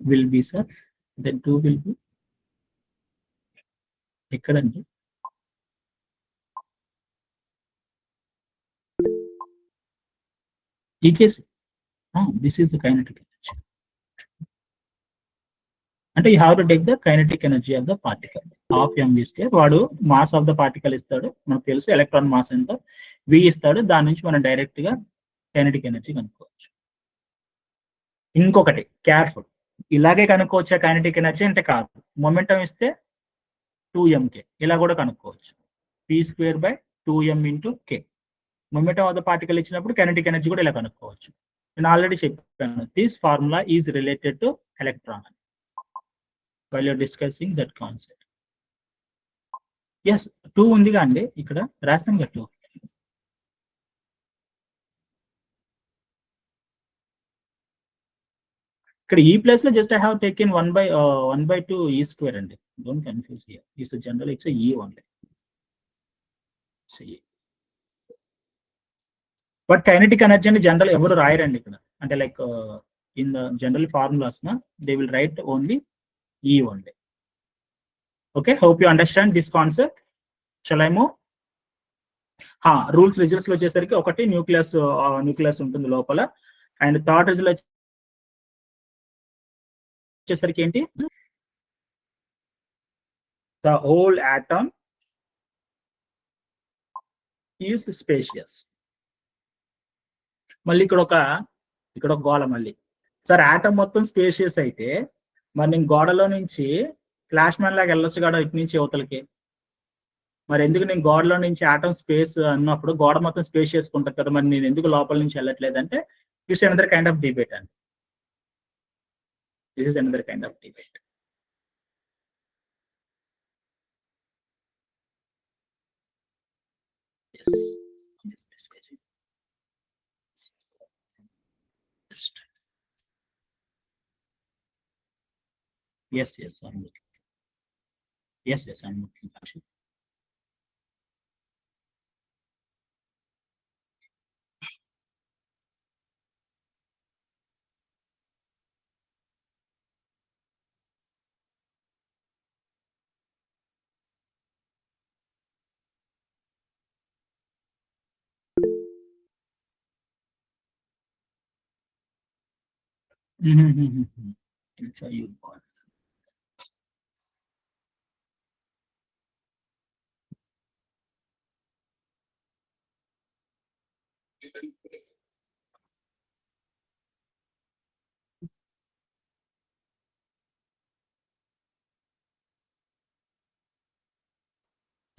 will be, sir, then 2 will be ekkadandi ఈ case. This is the kinetic energy. అంటే you have to take the kinetic energy of the particle half mv square. వాడు mass of the particle ఇస్తాడు, మనకు తెలుసు electron mass ఎంత, v ఇస్తాడు, దాని నుంచి మనం డైరెక్ట్ గా కైనెటిక్ ఎనర్జీ కనుక్కోవచ్చు. ఇంకొకటి కేర్ఫుల్, ఇలాగే కనుక్కోవచ్చా కైనెటిక్ ఎనర్జీ అంటే కాదు, మొమెంటం ఇస్తే 2mk ఇలా కూడా కనుక్కోవచ్చు. p²/2m × k. Momentum of the particle ఇచ్చినప్పుడు కైనెటిక్ ఎనర్జీ కూడా ఇలా కనుక్కోవచ్చు. నేను ఆల్రెడీ చెప్పాను, this formula is related to electron while you're discussing that concept. Yes, 2 ఉంది అండి, ఇక్కడ రాసాం కదా 2. ఇక్కడ ఈ ప్లేస్ లో just I have taken 1/2 e square అండి. Don't confuse here. It's general, it's e only. But kinetic energy అని జనరల్ ఎవరు రాయరండి ఇక్కడ, అంటే like in the general formulas నా they will write only e only. Okay, hope you understand this concept. Shall I move? Rules results లో వచ్చేసరికి ఒకటి nucleus ఉంటుంది లోపల, అండ్ థర్డ్ రిజల్ట్ వచ్చేసరికి ఏంటి, the whole atom is spacious. మళ్ళీ ఇక్కడ ఒక గోడ, మళ్ళీ సార్ ఆటమ్ మొత్తం స్పేషియస్ అయితే మరి నేను గోడలో నుంచి ఫ్లాష్ మ్యాన్ లాగా వెళ్ళొచ్చు కదా ఇటు నుంచి యువతలకి. మరి ఎందుకు నేను గోడలో నుంచి ఆటమ్ స్పేస్ అన్నప్పుడు గోడ మొత్తం స్పేస్ చేసుకుంటారు కదా, మరి నేను ఎందుకు లోపల నుంచి వెళ్ళట్లేదు అంటే it's another kind of debate అండి. This is another kind of debate. Yes, I'm looking. Yes, I'm looking. Actually. I'll show you one.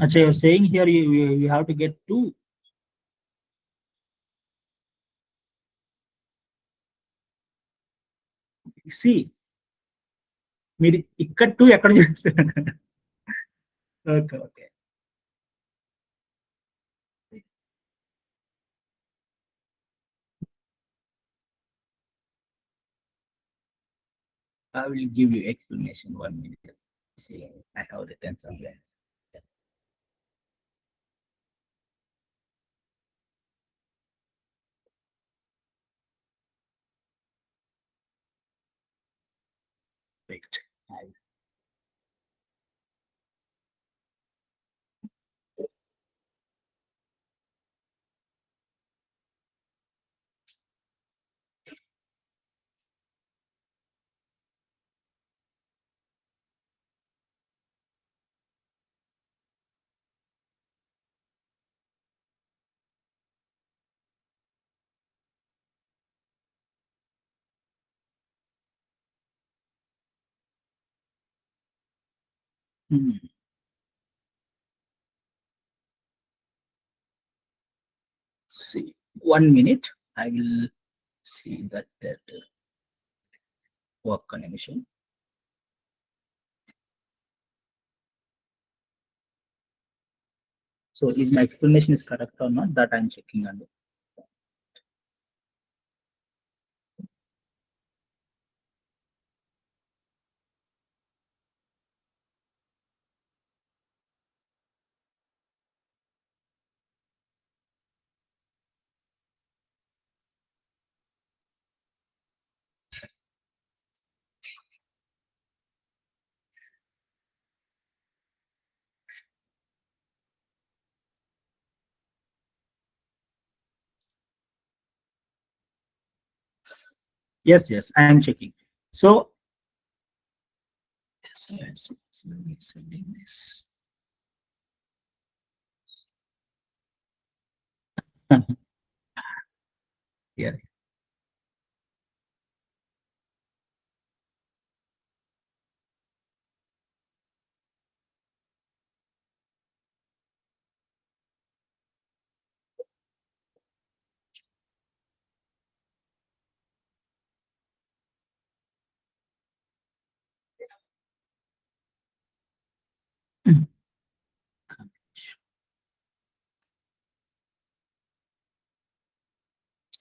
Achha, you're saying here you have to get 2. See, మీరు ఇక్కడ 2 ఎక్కడ చూస్తారు? Okay. I will give you explanation 1 minute. See, I have written somewhere. Wait. I- Hmm. See, 1 minute. I will see that work connection. So, is my explanation is correct or not? That I'm checking on. Yes, yes, I am checking. So, yes, let me sending this. Yeah.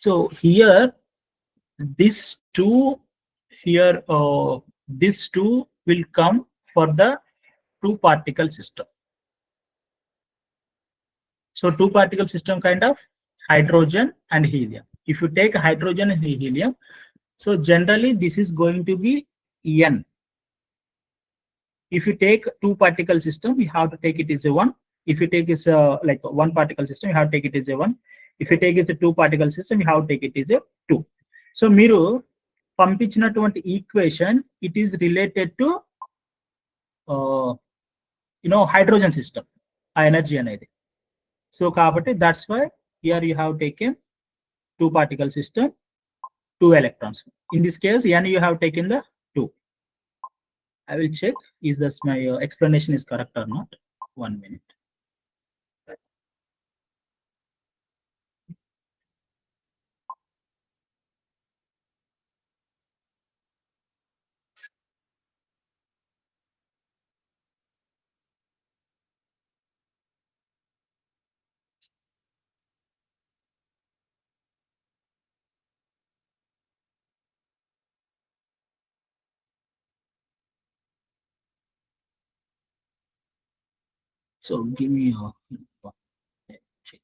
So here, this two here, this two will come for the two particle system. So two particle system kind of hydrogen and helium. If you take hydrogen and helium, so generally this is going to be N. If you take two particle system, you have to take it as a one. If you take is like one particle system, you have to take it as a one. If you take it as a two particle system, you have to take it as a two. So మీరు పంపించినటువంటి equation it is related to hydrogen system ఆ energy అనేది. So కాబట్టి that's why here you have taken two particle system, two electrons. In this case, n you have taken the two. I will check is this my explanation is correct or not. 1 minute. So give me a check.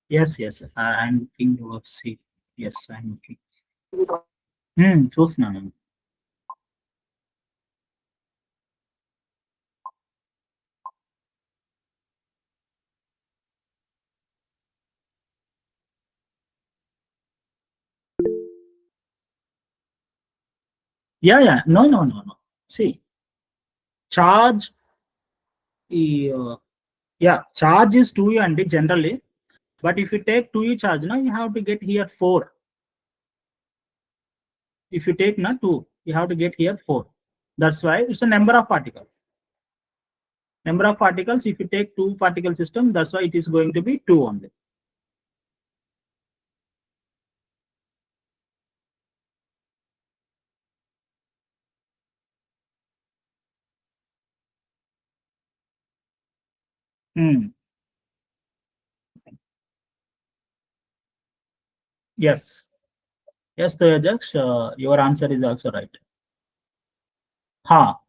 Yes, yes. I'm looking to see. Yes, I'm looking. చూస్తున్నాను. Yeah, yeah. No, no, no, no. See, charge. Yeah, charge is 2u and generally, but if you take 2u charge, now you have to get here 4. If you take not 2, you have to get here 4. That's why it's a number of particles. Number of particles, if you take 2 particle system, that's why it is going to be 2 only. Yes. Yes, Tejax, your answer is also right.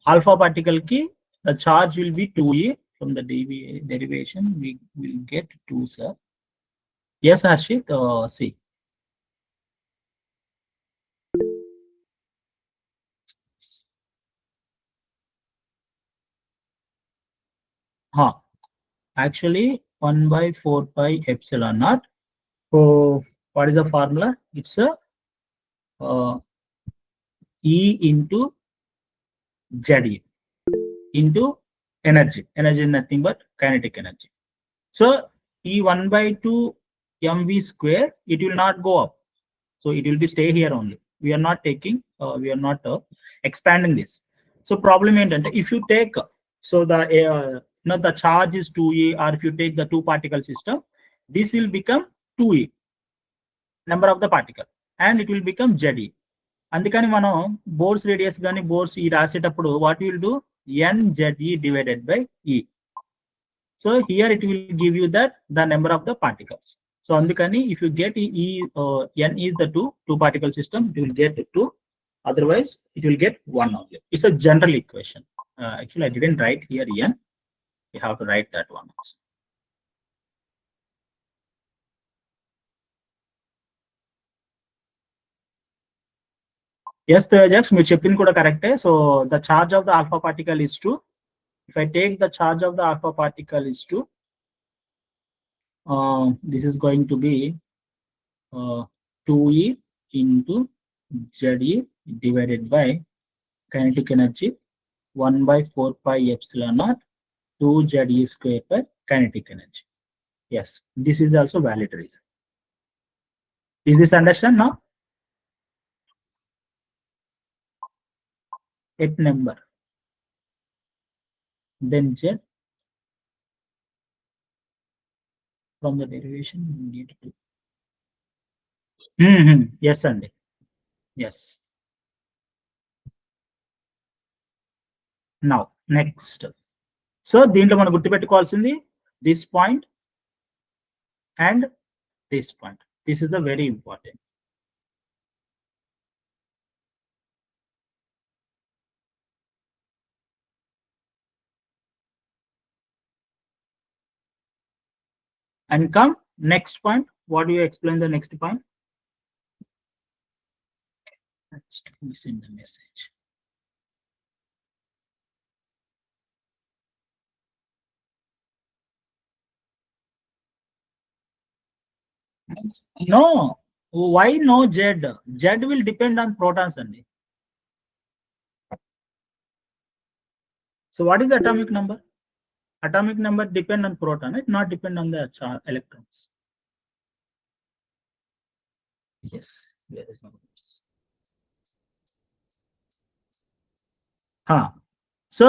Alpha particle key, the charge will be 2e. From the derivation, we will get 2, sir. Yes, Harshit, see. Actually, 1 by 4 pi epsilon naught. So, what is the formula? It's a E into ZE into energy. Energy is nothing but kinetic energy. So, E 1 by 2 mv square, it will not go up. So, it will be stay here only. We are not taking, we are not expanding this. So, problem is that if you take, so the the charge is 2e, or if you take the 2 particle system, this will become 2e, number of the particle, and it will become ZE. అందుకని మనం bores radius కానీ bores ఈ రాసేటప్పుడు what will do NZE divided by E. So here it will give you that the number of the particles. So అందుకని if you get N is the 2 particle system, you will get 2. Otherwise it will get 1 only. It's a general equation. Actually I didn't write here N. We have to write that one also. Yes, Tejax, మీరు చెప్పింది కూడా కరెక్టే. So the charge of the alpha particle is 2. If I take the charge of the alpha particle is 2, this is going to be 2e into ZE divided by kinetic energy 1 by 4 pi epsilon naught 2 ZE square per kinetic energy. Yes, this is also valid reason. Is this understand now? At number, then Z. From the derivation, we need to. Yes, Andy. Yes. Now, next. So, దీంట్లో మనం గుర్తుపెట్టుకోవాల్సింది this point and this point. This is the very important. And come next point. What do you explain the next point? Let's send the message. No, why no Z? Z will depend on protons only. So what is the atomic number? Atomic number depend on proton, it not depend on the electrons. Yes, there is no. So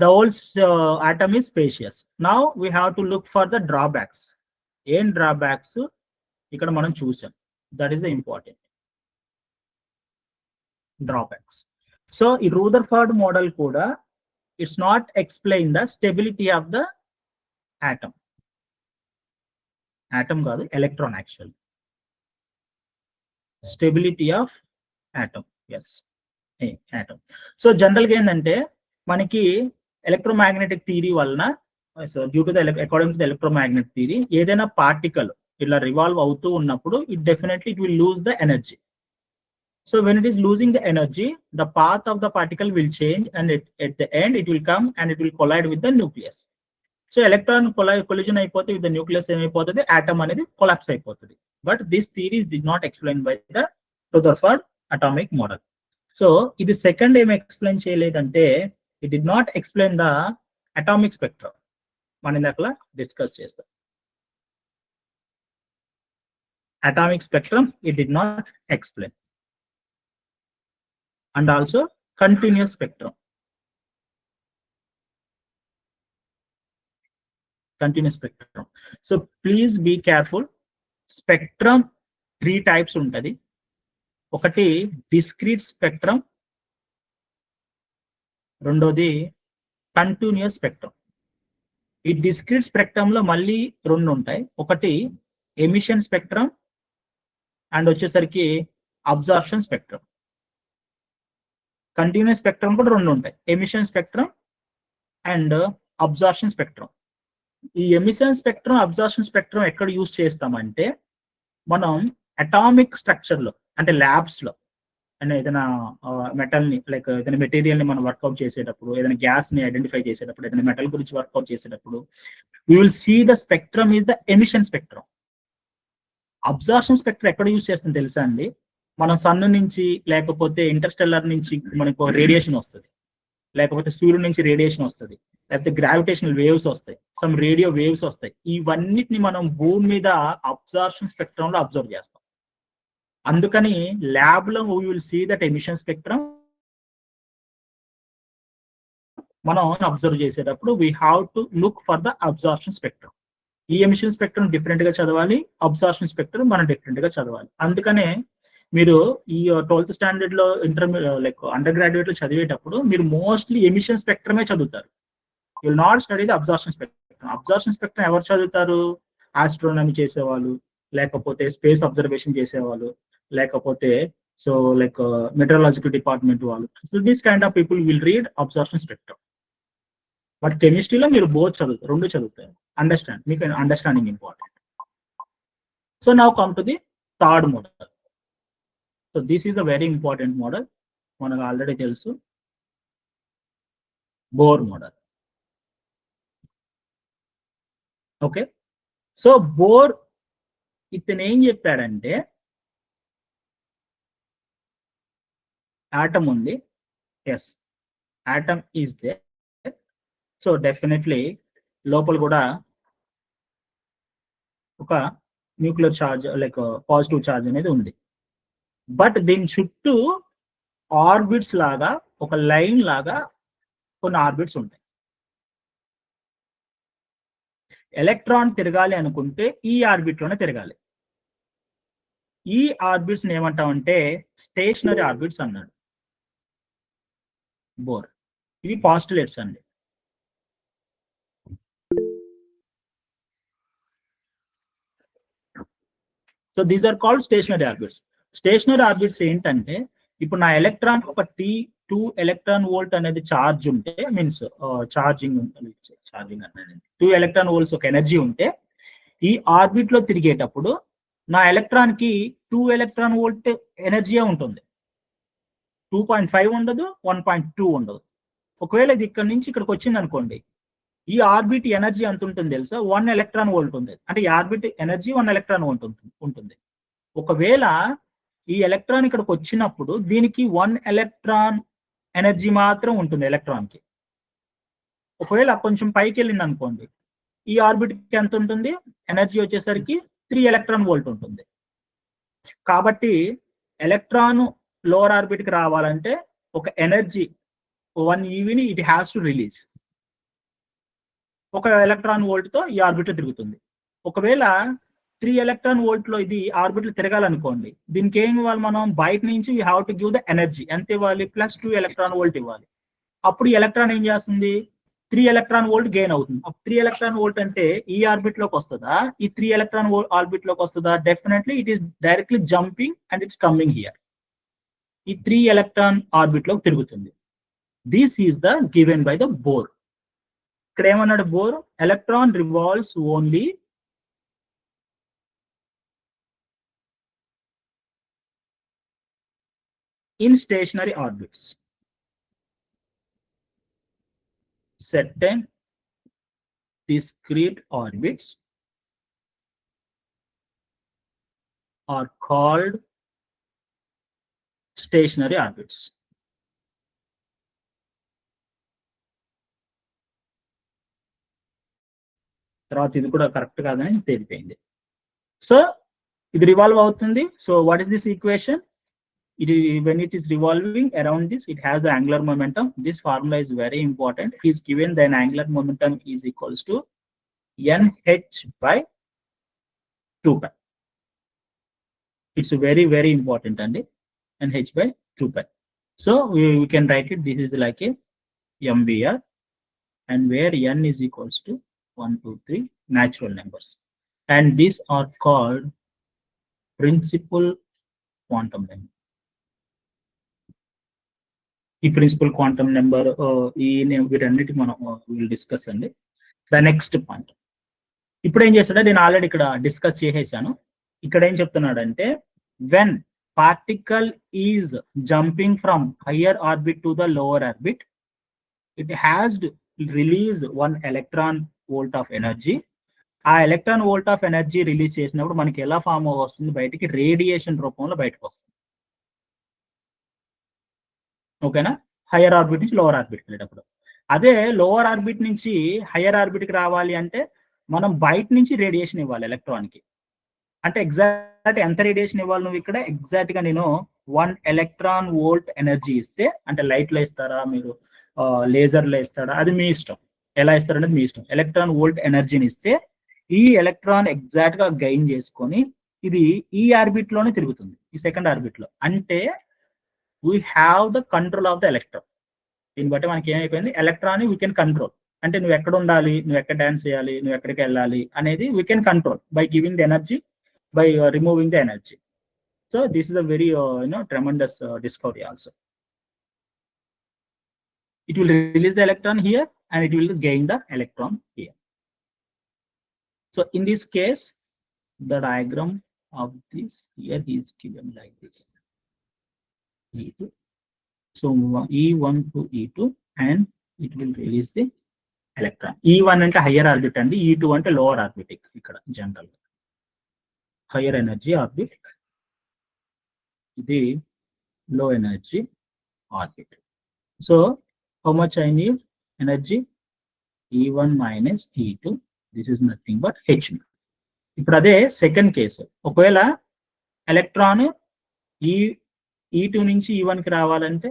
the whole atom is spacious. Now we have to look for the drawbacks. Em drawbacks ikkada manam chusam. That is the important drawbacks. So in Rutherford model kuda, it's not explain the stability of the atom. Atom kaadu, electron actually. Stability of atom. Yes, atom. So general ga endante manaki electromagnetic theory valna, so due to the according to the electromagnetic theory, ఏదైనా particle ఇలా revolve అవుతూ ఉన్నప్పుడు it will lose the energy. So when it is losing the energy, the path of the particle will change, and at the end it will come and it will collide with the nucleus. So electron collision అయిపోతే with the nucleus ఏమైపోతుంది, atom అనేది collapse అయిపోతుంది. But this theory did not explain by the Rutherford atomic model. So ఇది second ఏం explain చేయలేదంటే, it did not explain the atomic spectrum. మనం ఇందాక discuss చేస్తాం. Atomic spectrum it did not explain. And also continuous spectrum. Continuous spectrum. So please be careful. Spectrum 3 types ఉంటుంది. ఒకటి discrete spectrum, రెండోది continuous spectrum. ఈ discrete spectrum లో మళ్ళీ 2 ఉంటాయి. ఒకటి ఎమిషన్ స్పెక్ట్రమ్ అండ్ వచ్చేసరికి అబ్జార్ప్షన్ స్పెక్ట్రమ్. కంటిన్యూస్ స్పెక్ట్రమ్ కూడా 2 ఉంటాయి, emission spectrum and absorption spectrum. ఈ ఎమిషన్ స్పెక్ట్రమ్, అబ్జార్ప్షన్ స్పెక్ట్రమ్ ఎక్కడ యూజ్ చేస్తామంటే మనం అటామిక్ స్ట్రక్చర్ లో, అంటే ల్యాబ్స్ లో, అంటే ఏదైనా మెటల్ ని, లైక్ ఏదైనా మెటీరియల్ ని మనం వర్కౌట్ చేసేటప్పుడు, ఏదైనా గ్యాస్ ని ఐడెంటిఫై చేసేటప్పుడు, ఏదైనా మెటల్ గురించి వర్కౌట్ చేసేటప్పుడు we will see the spectrum is the emission spectrum. Absorption spectrum ఎక్కడ యూజ్ చేస్తుంది తెలుసా అండి? మనం సన్ నుంచి లేకపోతే ఇంటర్స్టెల్లర్ నుంచి మనకు రేడియేషన్ వస్తుంది, లేకపోతే సూర్యుడి నుంచి రేడియేషన్ వస్తుంది, లేకపోతే గ్రావిటేషనల్ వేవ్స్ వస్తాయి, సమ్ రేడియో వేవ్స్ వస్తాయి. ఇవన్నిటిని మనం భూమి మీద అబ్జార్ప్షన్ స్పెక్ట్రమ్ లో అబ్జర్వ్ చేస్తాం. అందుకని ల్యాబ్ లో we will see that emission spectrum. మనం అబ్జర్వ్ చేసేటప్పుడు we have to look for the absorption spectrum. ఈ ఎమిషన్ స్పెక్ట్రమ్ డిఫరెంట్ గా చదవాలి, అబ్జార్ప్షన్ స్పెక్ట్రమ్ మనం డిఫరెంట్ గా చదవాలి. అందుకనే మీరు ఈ 12th స్టాండర్డ్ లో లైక్ అండర్ గ్రాడ్యుయేట్ లో చదివేటప్పుడు మీరు మోస్ట్లీ ఎమిషన్ స్పెక్ట్రమే చదువుతారు. You will not study the absorption spectrum. Absorption spectrum ఎవరు చదువుతారు? ఆస్ట్రోనమీ చేసేవాళ్ళు, లేకపోతే స్పేస్ అబ్జర్వేషన్ చేసేవాళ్ళు, లేకపోతే సో లైక్ మెటీరియలాజికల్ డిపార్ట్మెంట్ వాళ్ళు. So this kind of people will read absorption spectrum. But కెమిస్ట్రీలో మీరు బోత్ చదువుతారు, 2 చదువుతారు. అండర్స్టాండ్, మీకు understanding important. So now come to the third model. So this is a very important model, మనకు already తెలుసు, Bohr model. Okay, so bore ఇతను ఏం చెప్పాడంటే ఆటమ్ ఉంది, yes atom is there. So definitely లోపల కూడా ఒక nuclear charge, like positive charge అనేది ఉంది. బట్ దీని చుట్టూ ఆర్బిట్స్ లాగా, ఒక లైన్ లాగా కొన్ని ఆర్బిట్స్ ఉంటాయి. ఎలక్ట్రాన్ తిరగాలి అనుకుంటే ఈ ఆర్బిట్ లోనే తిరగాలి. ఈ ఆర్బిట్స్ ఏమంటామంటే స్టేషనరీ ఆర్బిట్స్ అన్నాడు బోర్. ఇవి పాస్టులేట్స్ అండి. So these are called stationary orbits. Stationary orbits ఏంటంటే, ఇప్పుడు నా ఎలక్ట్రాన్ ఒక T2 ఎలక్ట్రాన్ వోల్ట్ అనేది ఛార్జ్ ఉంటే, మీన్స్ ఛార్జింగ్ అనేది 2 ఎలక్ట్రాన్ వోల్ట్స్ ఒక ఎనర్జీ ఉంటే, ఈ ఆర్బిట్ లో తిరిగేటప్పుడు నా ఎలక్ట్రాన్ కి 2 ఎలక్ట్రాన్ వోల్ట్ ఎనర్జీయే ఉంటుంది, 2.5 ఉండదు, 1.2 ఉండదు. ఒకవేళ ఇది ఇక్కడ నుంచి ఇక్కడికి వచ్చింది అనుకోండి, ఈ ఆర్బిట్ ఎనర్జీ ఎంత ఉంటుంది తెలుసా? 1 ఎలక్ట్రాన్ వోల్ట్ ఉంది. అంటే ఈ ఆర్బిట్ ఎనర్జీ 1 ఎలక్ట్రాన్ వోల్ట్ ఉంటుంది. ఒకవేళ ఈ ఎలక్ట్రాన్ ఇక్కడికి వచ్చినప్పుడు దీనికి 1 ఎలక్ట్రాన్ ఎనర్జీ మాత్రం ఉంటుంది ఎలక్ట్రాన్ కి. ఒకవేళ కొంచెం పైకి వెళ్ళింది అనుకోండి, ఈ ఆర్బిట్ కి ఎంత ఉంటుంది ఎనర్జీ వచ్చేసరికి 3 ఎలక్ట్రాన్ వోల్ట్ ఉంటుంది. కాబట్టి ఎలక్ట్రాన్ లోవర్ ఆర్బిట్ కి రావాలంటే ఒక ఎనర్జీ 1 ఈవీని it has to release. 1 electron volt తో ఈ ఆర్బిట్ లో తిరుగుతుంది. ఒకవేళ 3 ఎలక్ట్రాన్ వోల్ట్ లో ఇది ఆర్బిట్ లో తిరగాలనుకోండి, దీనికి ఏం ఇవ్వాలి మనం? బయట నుంచి we have to give the energy. ఎంత ఇవ్వాలి? +2 ఎలక్ట్రాన్ వోల్ట్ ఇవ్వాలి. అప్పుడు ఈ ఎలక్ట్రాన్ ఏం చేస్తుంది? 3 ఎలక్ట్రాన్ వోల్ట్ గెయిన్ అవుతుంది. 3 ఎలక్ట్రాన్ వోల్ట్ అంటే ఈ ఆర్బిట్ లోకి వస్తుందా, ఈ 3 ఎలక్ట్రాన్ ఆర్బిట్ లోకి వస్తుందా? Definitely it is directly jumping and it's coming here. ఈ 3 ఎలక్ట్రాన్ ఆర్బిట్ లోకి తిరుగుతుంది. This is the given by the bore. ఇక్కడ ఏమన్నాడు bore? Electron revolves only in stationary orbits. Certain discrete orbits are called stationary orbits. తర్వాత ఇది కూడా correct కాదని తెలిపోయింది. So ఇది రివాల్వ్ అవుతుంది. So what is this equation? When it is revolving around this, it has the angular momentum. This formula is very important. It is given then angular momentum is equals to nh by 2 pi. It's very, very important, and nh by 2 pi. So we can write it. This is like a MVR, and where n is equals to 1, 2, 3 natural numbers, and these are called principal quantum number. ఈ principal quantum number వీటన్నిటి మనం will discuss అండి. The next point ఇప్పుడు ఏం చేస్తాడో నేను already ఇక్కడ discuss చేసేసాను. ఇక్కడ ఏం చెప్తున్నాడంటే when particle is jumping from higher orbit to the lower orbit, it has release 1 electron volt of energy. ఆ electron volt of energy release చేసినప్పుడు మనకి ఎలా ఫామ్ వస్తుంది, బయటికి రేడియేషన్ రూపంలో బయటకు వస్తుంది. ఓకేనా, హయ్యర్ ఆర్బిట్ నుంచి లోవర్ ఆర్బిట్కి వెళ్ళేటప్పుడు. అదే లోవర్ ఆర్బిట్ నుంచి హయ్యర్ ఆర్బిట్కి రావాలి అంటే మనం బయట నుంచి రేడియేషన్ ఇవ్వాలి ఎలక్ట్రాన్కి. అంటే ఎగ్జాక్ట్ ఎంత రేడియేషన్ ఇవ్వాలి నువ్వు ఇక్కడ, ఎగ్జాక్ట్ గా నేను 1 electron volt ఎనర్జీ ఇస్తే, అంటే లైట్ లో ఇస్తారా మీరు, లేజర్ లో ఇస్తారా, అది మీ ఇష్టం, ఎలా ఇస్తారనేది మీ ఇష్టం. ఎలక్ట్రాన్ వోల్ట్ ఎనర్జీని ఇస్తే ఈ ఎలక్ట్రాన్ ఎగ్జాక్ట్ గా గెయిన్ చేసుకొని ఇది ఈ ఆర్బిట్ లోనే తిరుగుతుంది, ఈ సెకండ్ ఆర్బిట్ లో. అంటే we have the control of the electron. దీన్ని బట్టి మనకి ఏమైపోయింది, ఎలక్ట్రాన్ వీ కెన్ కంట్రోల్. అంటే నువ్వు ఎక్కడ ఉండాలి, నువ్వు ఎక్కడ డాన్స్ చేయాలి, నువ్వు ఎక్కడికి వెళ్ళాలి అనేది we can control by giving the energy, by removing the energy. So this is a very tremendous discovery also. It will release the electron here and it will gain the electron here. So in this case, the diagram of this here is given like this. E2. So E1 to E2 and it will release the electron. E1 ante higher orbit and E2 ante lower orbit ikkada general. Higher energy orbit, the low energy orbit. So how much I need energy, E1 minus E2, this is nothing but h. ఇప్పుడు అదే second case, ఒకవేళ electron E2 నుంచి E1 కి రావాలంటే,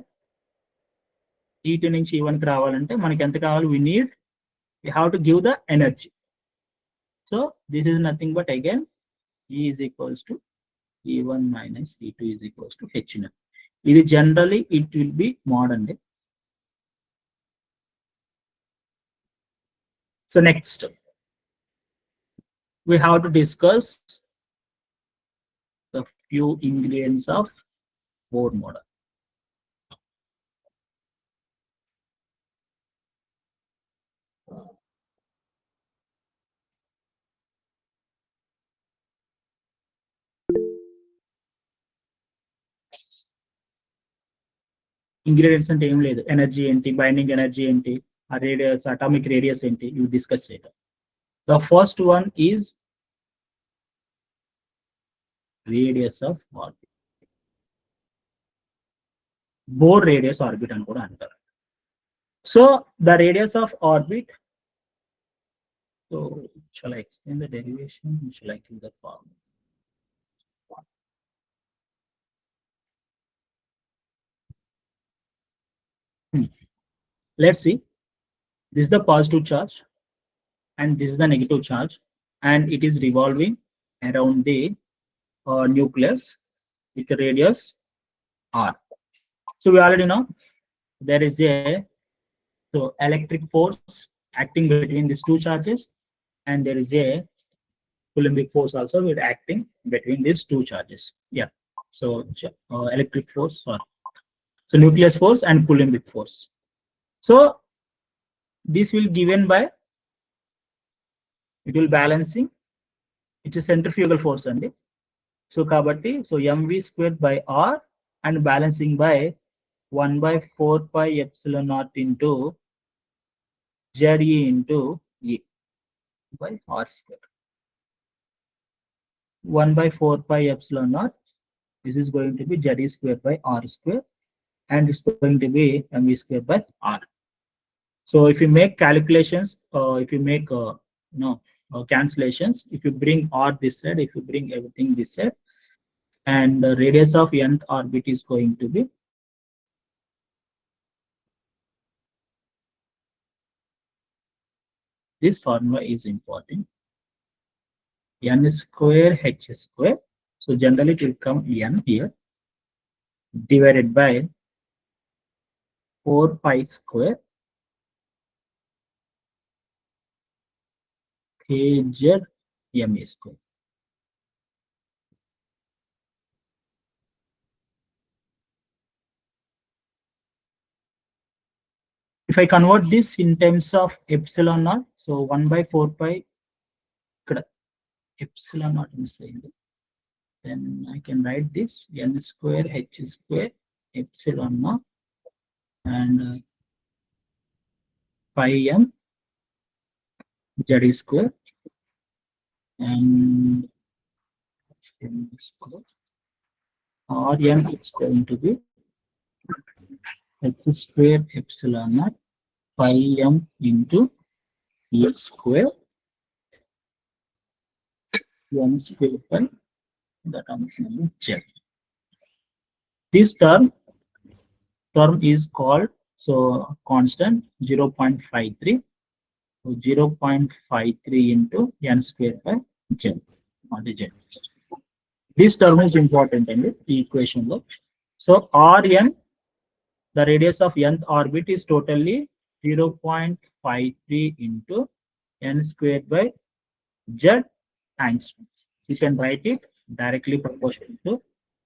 E2 నుంచి E1 కి రావాలంటే మనకి ఎంత కావాలి, we have to give the energy. So this is nothing but again E is equals to E1 minus E2 is equals to H. ఇది generally it will be modern day. So next we have to discuss the few ingredients of Bohr model. Ingredients అంటే ఏం లేదు, energy ఏంటి, binding energy ఏంటి, ఆ radius, atomic radius ఏంటి, ఇవి discuss చేద్దాం. The first one is radius of orbit. Bore radius orbit అని కూడా అంటారు. So the radius of orbit, so shall I explain the derivation, shall I give the formula? Let's see, this is the positive charge and this is the negative charge, and it is revolving around the nucleus with the radius r. So we already know there is a electric force acting between these two charges, and there is a Coulombic force also with acting between these two charges. Yeah, so electric force, so nucleus force and Coulombic force. So this will given by, it will balancing, it is centrifugal force and so kabatti, so mv squared by r and balancing by 1 by 4 pi epsilon naught into ze into e by r square. 1 by 4 pi epsilon naught, this is going to be z square by r square, and it's going to be mv square by r. So if you make calculations, if you make cancellations, if you bring r this side, if you bring everything this side, and the radius of nth orbit is going to be This formula is important. N square H square. So generally it will come N here divided by 4 pi square kz ma square. If I convert this in terms of epsilon naught, so 1 by 4 pi epsilon naught inside, then I can write this N square H square epsilon naught and pi m z square and m square Rn is going to be H square epsilon naught pi m into E square m square pi that comes to z. This term is called so constant 0.53. So 0.53 into n square by z on the z. This term is important in the equation. So Rn, the radius of nth orbit is totally 0.53 into n squared by z times. You can write it directly proportional to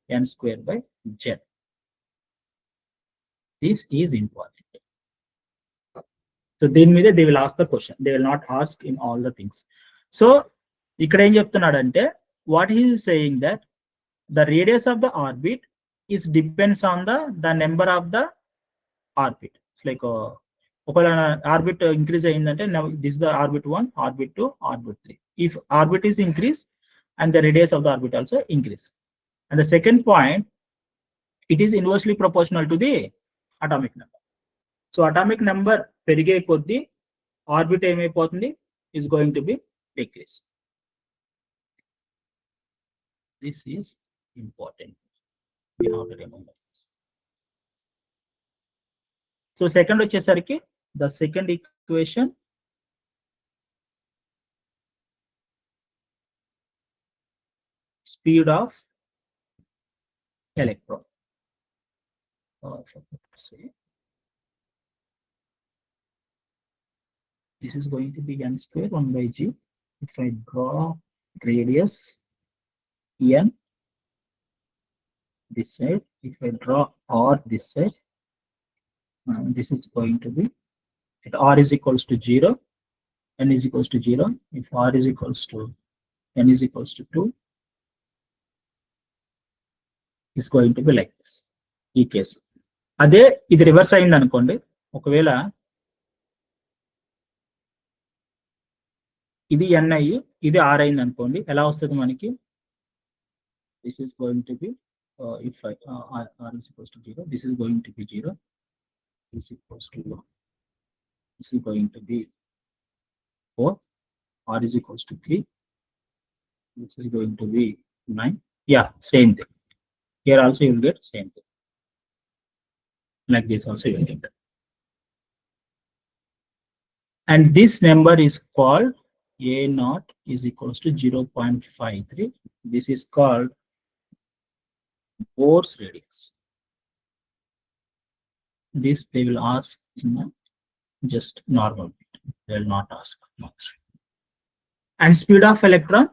n squared by z. This is important. So then they will ask the question. They will not ask in all the things. So what he is saying that the radius of the orbit is depends on the number of the orbit. It's like orbit increase now this is the orbit 1, orbit 2, orbit 3. If orbit is increased and the radius of the orbit also increase. And the second point, it is inversely proportional to the atomic number. So atomic number perige koddi orbit emayipotundi is going to be decrease. This is important. We have to remember this. So second vachesariki the second equation speed of electron. Say this is going to be n square 1 by g. If I draw radius n this side, if I draw r this side, this is going to be at r is equals to 0, n is equals to 0. If r is equals to n is equals to 2, is going to be like this. ఈ case అదే ఇది reverse అయింది అనుకోండి, ఒకవేళ ఇది n అయ్యి ఇది r అయింది అనుకోండి, ఎలా వస్తుంది మనకి? This is going to be if r is equals to 0, this is going to be 0, this is equals to 1, this is going to be 4, r is equals to 3, this is going to be 9. Yeah, same thing. Here also you will get same thing. Like this also you will get that. And this number is called A naught is equals to 0.53. This is called Bohr's radius. This they will ask in a just normal bit. They will not ask much. And speed of electron,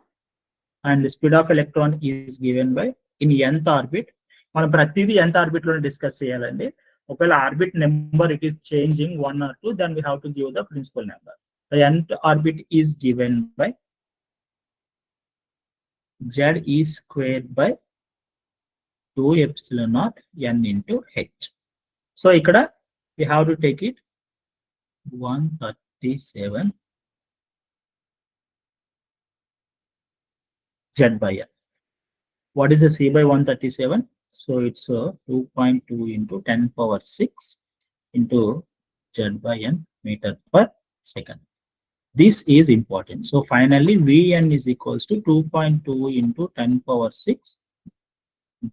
and the speed of electron is given by in nth orbit. మనం ప్రతిదీ nth orbit లో discuss చేయాలండి. ఒకవేళ orbit number it is changing 1 or 2, then we have to give the principal number. The nth orbit is given by z is squared by 2 epsilon naught n into h. So ikkada we have to take it 137 z by n. What is the c by 137? So it's 2.2 into 10 power 6 into z by n meter per second. This is important. So finally Vn is equals to 2.2 into 10 power 6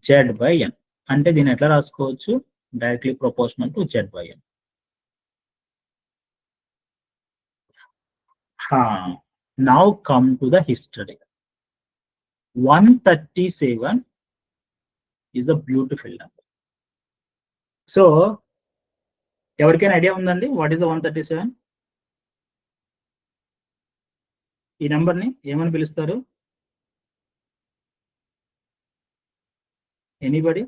z by n. అంటే దీన్ని ఎట్లా రాసుకోవచ్చు? Directly proportional to z by n. Now come to the history. 137 is a beautiful number. So ఎవరికైనా idea ఉందండి what is the 137? ఈ number ని ఏమని పిలుస్తారు? ఎనీబడి?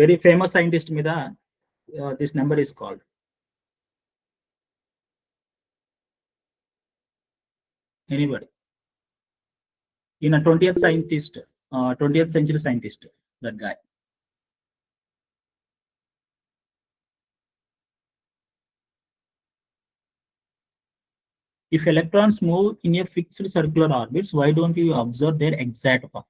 వెరీ ఫేమస్ సైంటిస్ట్ మీద this number is called. Anybody? In a 20th scientist, 20th century scientist, that guy. If electrons move in a fixed circular orbits, why don't you observe their exact path?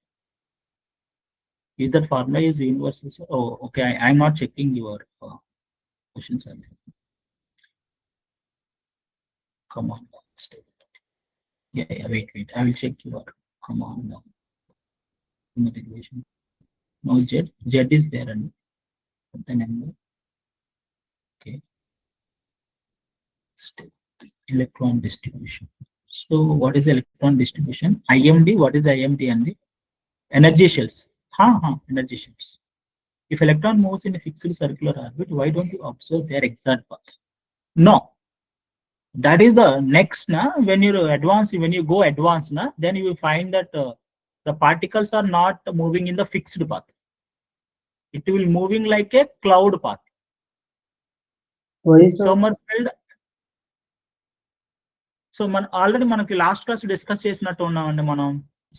Is that formula is universal? Oh, okay. I'm not checking your questions. Come on, stay. Yeah, wait. I will check your. Come on now. Integration. No, Z is there and the number. Okay. Stay. Electron distribution. So what is electron distribution? IMD. What is IMD and the energy shells? Energy shells. If electron moves in a fixed circular orbit, why don't you observe their exact path? No. That is the next na. When you advance, when you go advanced na, then you will find that the particles are not moving in the fixed path. It will moving like a cloud path. Sommerfeld. So మన already మనకి last class discuss చేసినట్టు ఉన్నామండి మనం.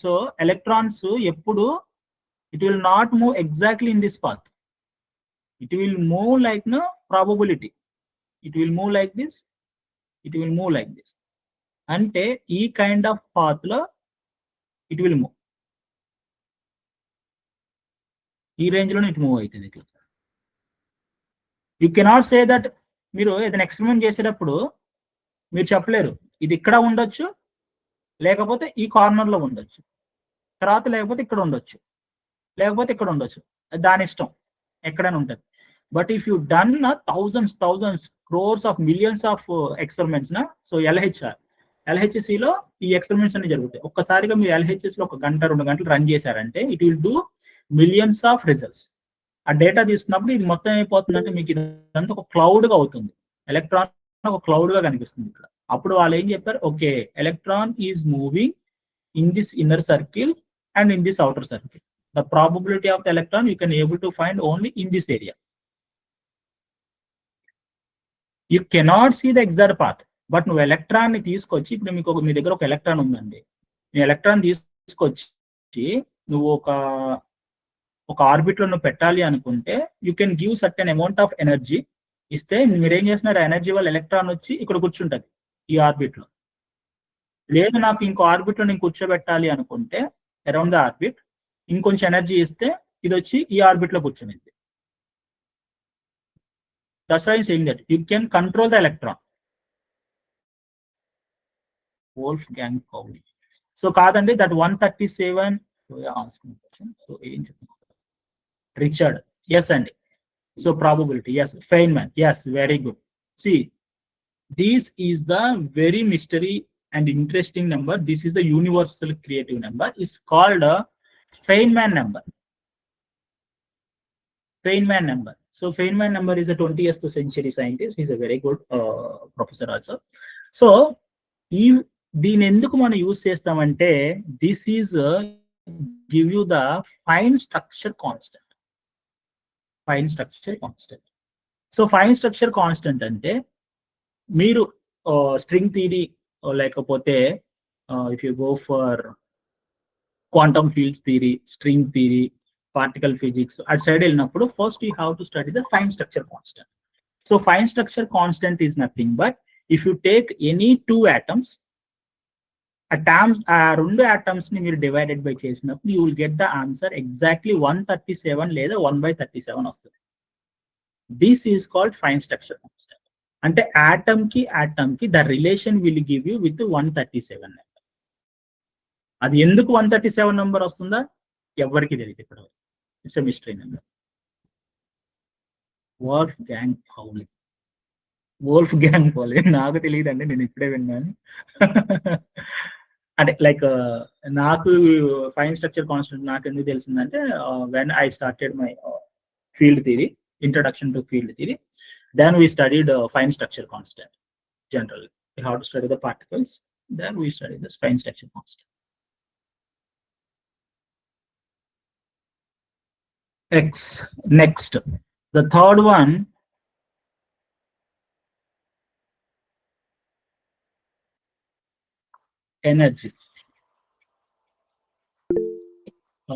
So electrons ఎప్పుడు it will not move exactly in this path. It will move like a probability. It will move like this. It will move like this. అంటే ఈ kind of path లో it will move. ఈ range లో it move అవుతుంది ఇట్లా. You cannot say that. మీరు ఏదైనా experiment చేసేటప్పుడు మీరు చెప్పలేరు ఇది ఇక్కడ ఉండొచ్చు, లేకపోతే ఈ కార్నర్ లో ఉండొచ్చు, తర్వాత లేకపోతే ఇక్కడ ఉండొచ్చు, లేకపోతే ఇక్కడ ఉండొచ్చు. దాని ఇష్టం ఎక్కడైనా ఉంటుంది. But if you done thousands crores of millions of experiments నా, సో ఎల్హెచ్సిలో ఈ ఎక్స్పెరిమెంట్స్ అన్ని జరుగుతాయి. ఒక్కసారిగా మీరు ఎల్హెచ్ఎస్ లో 1 గంట 2 గంటలు రన్ చేశారంటే it will do millions of results. ఆ డేటా తీసుకున్నప్పుడు ఇది మొత్తం అయిపోతుందంటే మీకు ఇదంతా ఒక క్లౌడ్ గా అవుతుంది. ఎలక్ట్రాన్ ఒక క్లౌడ్ గా కనిపిస్తుంది ఇక్కడ. అప్పుడు వాళ్ళు ఏం చెప్పారు, okay electron is moving in this inner circle and in this outer circle. The probability of the electron you can able to find only in this area. You cannot see the exact path. But నువ్వు electron ని తీసుకొచ్చి, ఇప్పుడు మీకు మీ దగ్గర ఒక electron ఉందండి, నీ electron తీసుకొచ్చి నువ్వు ఒక ఆర్బిట్ లో నువ్వు పెట్టాలి అనుకుంటే you can give certain amount of energy ఇస్తే మీరేం చేస్తున్నారు, ఎనర్జీ వల్ల ఎలక్ట్రాన్ వచ్చి ఇక్కడ కూర్చుంటది ఈ ఆర్బిట్ లో. లేదు నాకు ఇంకో ఆర్బిట్ లో నేను కూర్చోబెట్టాలి అనుకుంటే అరౌండ్ ద ఆర్బిట్ ఇంకొంచెం ఎనర్జీ ఇస్తే ఇది వచ్చి ఈ ఆర్బిట్ లో కూర్చునింది. That's why I am saying that you can control the electron. Wolfgang Pauli. So కాదండి దట్ 137. సో ఏం చెప్తున్నారు రిచర్డ్? ఎస్ అండి. So probability, yes. Feynman, yes, very good. See, this is the very mystery and interesting number. This is the universal creative number. It's called a Feynman number. Feynman number. So Feynman number is a 20th century scientist. He's a very good professor also. So దీని ఎందుకు మనం use చేస్తామంటే this is give you the fine structure constant. Fine structure constant. So fine structure constant అంటే మీరు string theory లేకపోతే if you go for quantum fields theory, string theory, particle physics అటు side వెళ్ళినప్పుడు first you have to study the fine structure constant. So fine structure constant is nothing but if you take any 2 atoms, ఆ 2 atoms ని మీరు divided by చేసినప్పుడు you will get the answer exactly 137 లేదా 1/37 వస్తుంది. This is called fine structure constant. అంటే atom కి the relation will give you with 137 number. అది ఎందుకు 137 నెంబర్ వస్తుందా ఎవరికి తెలియదు ఇప్పుడు. It's a mystery number. Wolfgang Pauli. Wolf gang పోలే నాకు తెలియదండి, నేను ఇప్పుడే విన్నాను. అంటే లైక్ నాకు ఫైన్ స్ట్రక్చర్ కాన్స్టెంట్ నాకు ఎందుకు తెలిసిందంటే when I started my field theory, introduction to field theory, then we studied fine structure constant. Generally we have to study the particles, then we study this fine structure constant. X. Next, the third one, energy.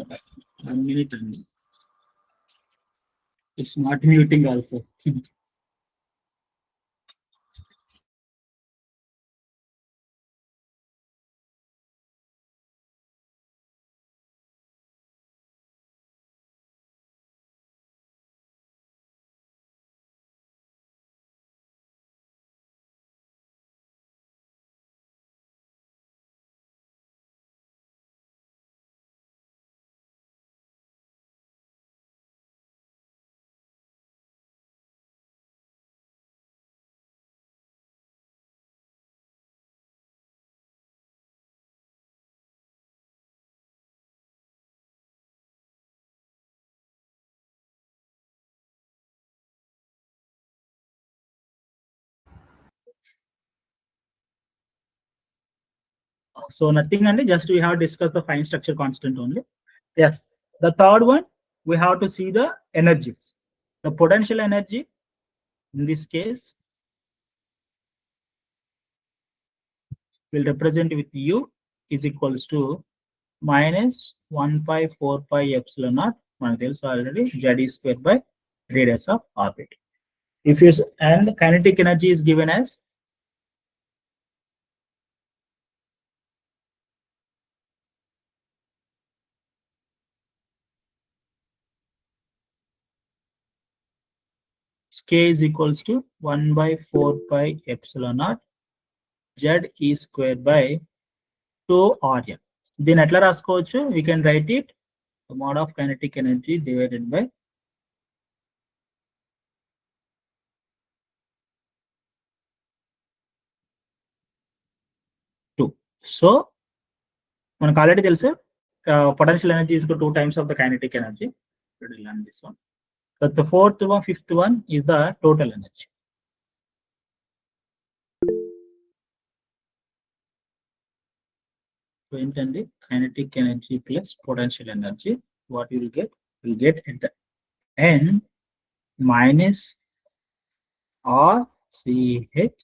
Okay, 1 minute only. It's not muting also. So nothing only, just we have discussed the fine structure constant only. Yes, the third one, we have to see the energies. The potential energy in this case will represent with U is equals to minus 1 pi 4 pi epsilon naught, మనకు తెలుసు already, Z square by radius of orbit. If you and kinetic energy is given as k is equals to 1 by 4 pi epsilon naught Z e square by 2 Rn. దీని ఎట్లా రాసుకోవచ్చు? We can write it the mod of kinetic energy divided by two. So మనకు already తెలుసు potential energy is 2 times of the kinetic energy. We'll learn this one. But the fourth one, fifth one is the total energy. So intended kinetic energy plus potential energy, what you will get? Will get at the end minus RCH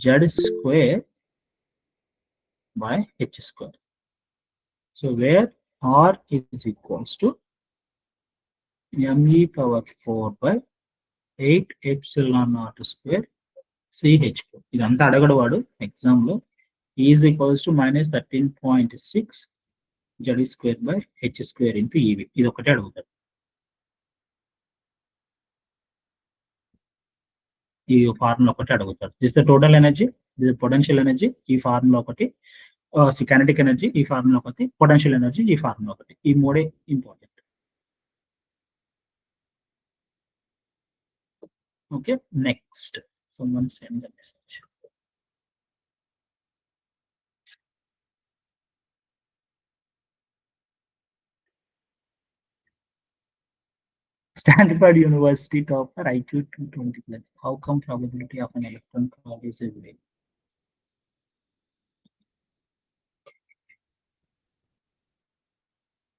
Z square by H square. So where R is equals to me power 4 by 8 epsilon naught square CH. ఇదంతా అడగడు వాడు exam లో. E is equals to minus 13.6 Z square by H square into EV. ఇది ఒకటే అడుగుతాడు. ఈ formula ఒకటి అడుగుతాడు. This the total energy, this potential energy, ఈ ఫార్ములా ఒకటి, kinetic energy ఈ ఫార్ములా ఒకటి, పొటెన్షియల్ ఎనర్జీ ఈ ఫార్ములా ఒకటి. ఈ మూడే important. Okay, next, someone send the message. Stanford University topper IQ 220 plus. How come probability of an electron cloud is very?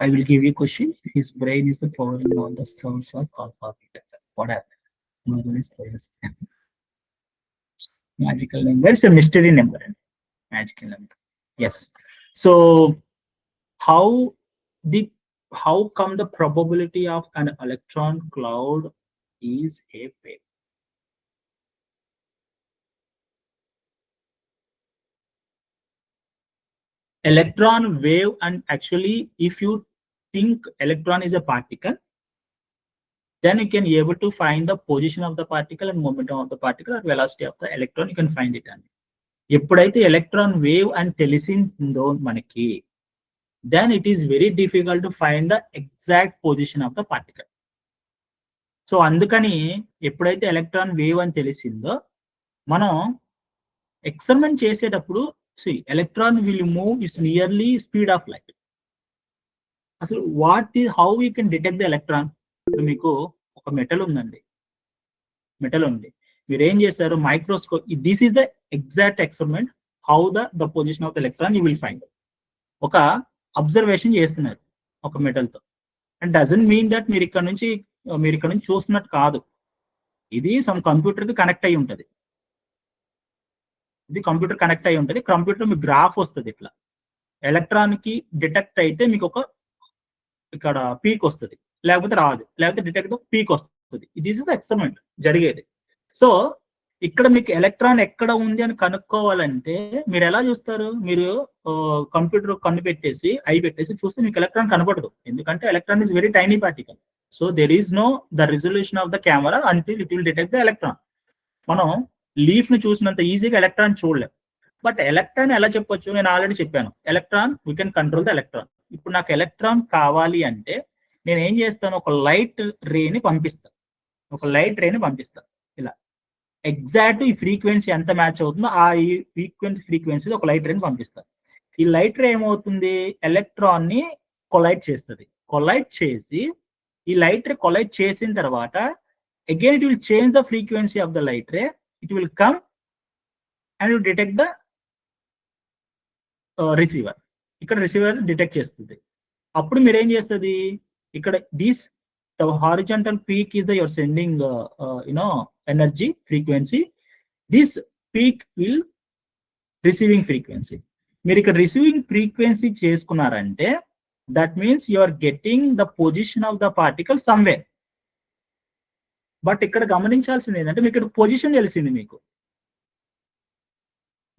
I will give you a question. His brain is the powering on the source of alpha beta. What happened? Magical number. It's a mystery number. Magical number. Yes. So how come the probability of an electron cloud is a wave? Electron wave, and actually if you think electron is a particle, then you can be able to find the position of the particle and momentum of the particle or velocity of the electron. You can find it. ఎప్పుడైతే electron wave అని తెలిసిందో మనకి, then it is very difficult to find the exact position of the particle. So అందుకని ఎప్పుడైతే electron wave అని తెలిసిందో మనం experiment చేసేటప్పుడు electron will move is nearly speed of light. అసలు how you can detect the electron? ఇప్పుడు మీకు ఒక మెటల్ ఉందండి, మెటల్ ఉంది, మీరు ఏం చేశారు, microscope, this is the exact experiment how the position of the electron you will find. ఒక అబ్జర్వేషన్ చేస్తున్నారు ఒక మెటల్ తో, అండ్ డజంట్ మీన్ దట్ మీరు ఇక్కడ నుంచి చూస్తున్నట్టు కాదు. ఇది సమ్ కంప్యూటర్ కి కనెక్ట్ అయి ఉంటుంది, ఇది కంప్యూటర్ కనెక్ట్ అయి ఉంటుంది. కంప్యూటర్ మీకు గ్రాఫ్ వస్తుంది, ఇట్లా ఎలక్ట్రాన్ కి డిటెక్ట్ అయితే మీకు ఒక ఇక్కడ పీక్ వస్తుంది, లేకపోతే రాదు, లేకపోతే డిటెక్ట్ పీక్ వస్తుంది. దిస్ ఇస్ ద ఎక్స్పెరిమెంట్ జరిగేది. సో ఇక్కడ మీకు ఎలక్ట్రాన్ ఎక్కడ ఉంది అని కనుక్కోవాలంటే మీరు ఎలా చూస్తారు? మీరు కంప్యూటర్ కన్ను పెట్టేసి ఐ పెట్టేసి చూస్తే మీకు ఎలక్ట్రాన్ కనపడదు, ఎందుకంటే electron is very tiny particle. So there is know the resolution of the camera until it will detect the electron. మనం లీఫ్ ని చూసినంత ఈజీగా ఎలక్ట్రాన్ చూడలేం. బట్ ఎలక్ట్రాన్ ఎలా చెప్పొచ్చు? నేను ఆల్రెడీ చెప్పాను, electron we can control the electron. ఇప్పుడు నాకు ఎలక్ట్రాన్ కావాలి అంటే నేను ఏం చేస్తాను, ఒక లైట్ రేని పంపిస్తాను, ఒక లైట్ రేని పంపిస్తాను ఇలా. ఎగ్జాక్ట్ ఈ ఫ్రీక్వెన్సీ ఎంత మ్యాచ్ అవుతుందో ఆ ఫ్రీక్వెన్సీ ఒక లైట్ రేని పంపిస్తాను. ఈ లైట్ రే ఏమవుతుంది, ఎలక్ట్రాన్ ని కొలైట్ చేస్తుంది. కొలైట్ చేసి ఈ లైట్ రే కొలైట్ చేసిన తర్వాత again it will change the frequency of the light ray, it will come and will detect the receiver. ఇక్కడ రిసీవర్ డిటెక్ట్ చేస్తుంది. అప్పుడు మీరు ఏం చేస్తుంది, ఇక్కడ this horizontal peak is the your sending energy frequency, this peak will receiving frequency. మీరు ఇక్కడ receiving frequency చేసుకున్నారంటే that means you are getting the position of the particle somewhere. But ఇక్కడ గమనించాల్సింది ఏంటంటే మీకు ఇక్కడ పొజిషన్ తెలిసింది మీకు,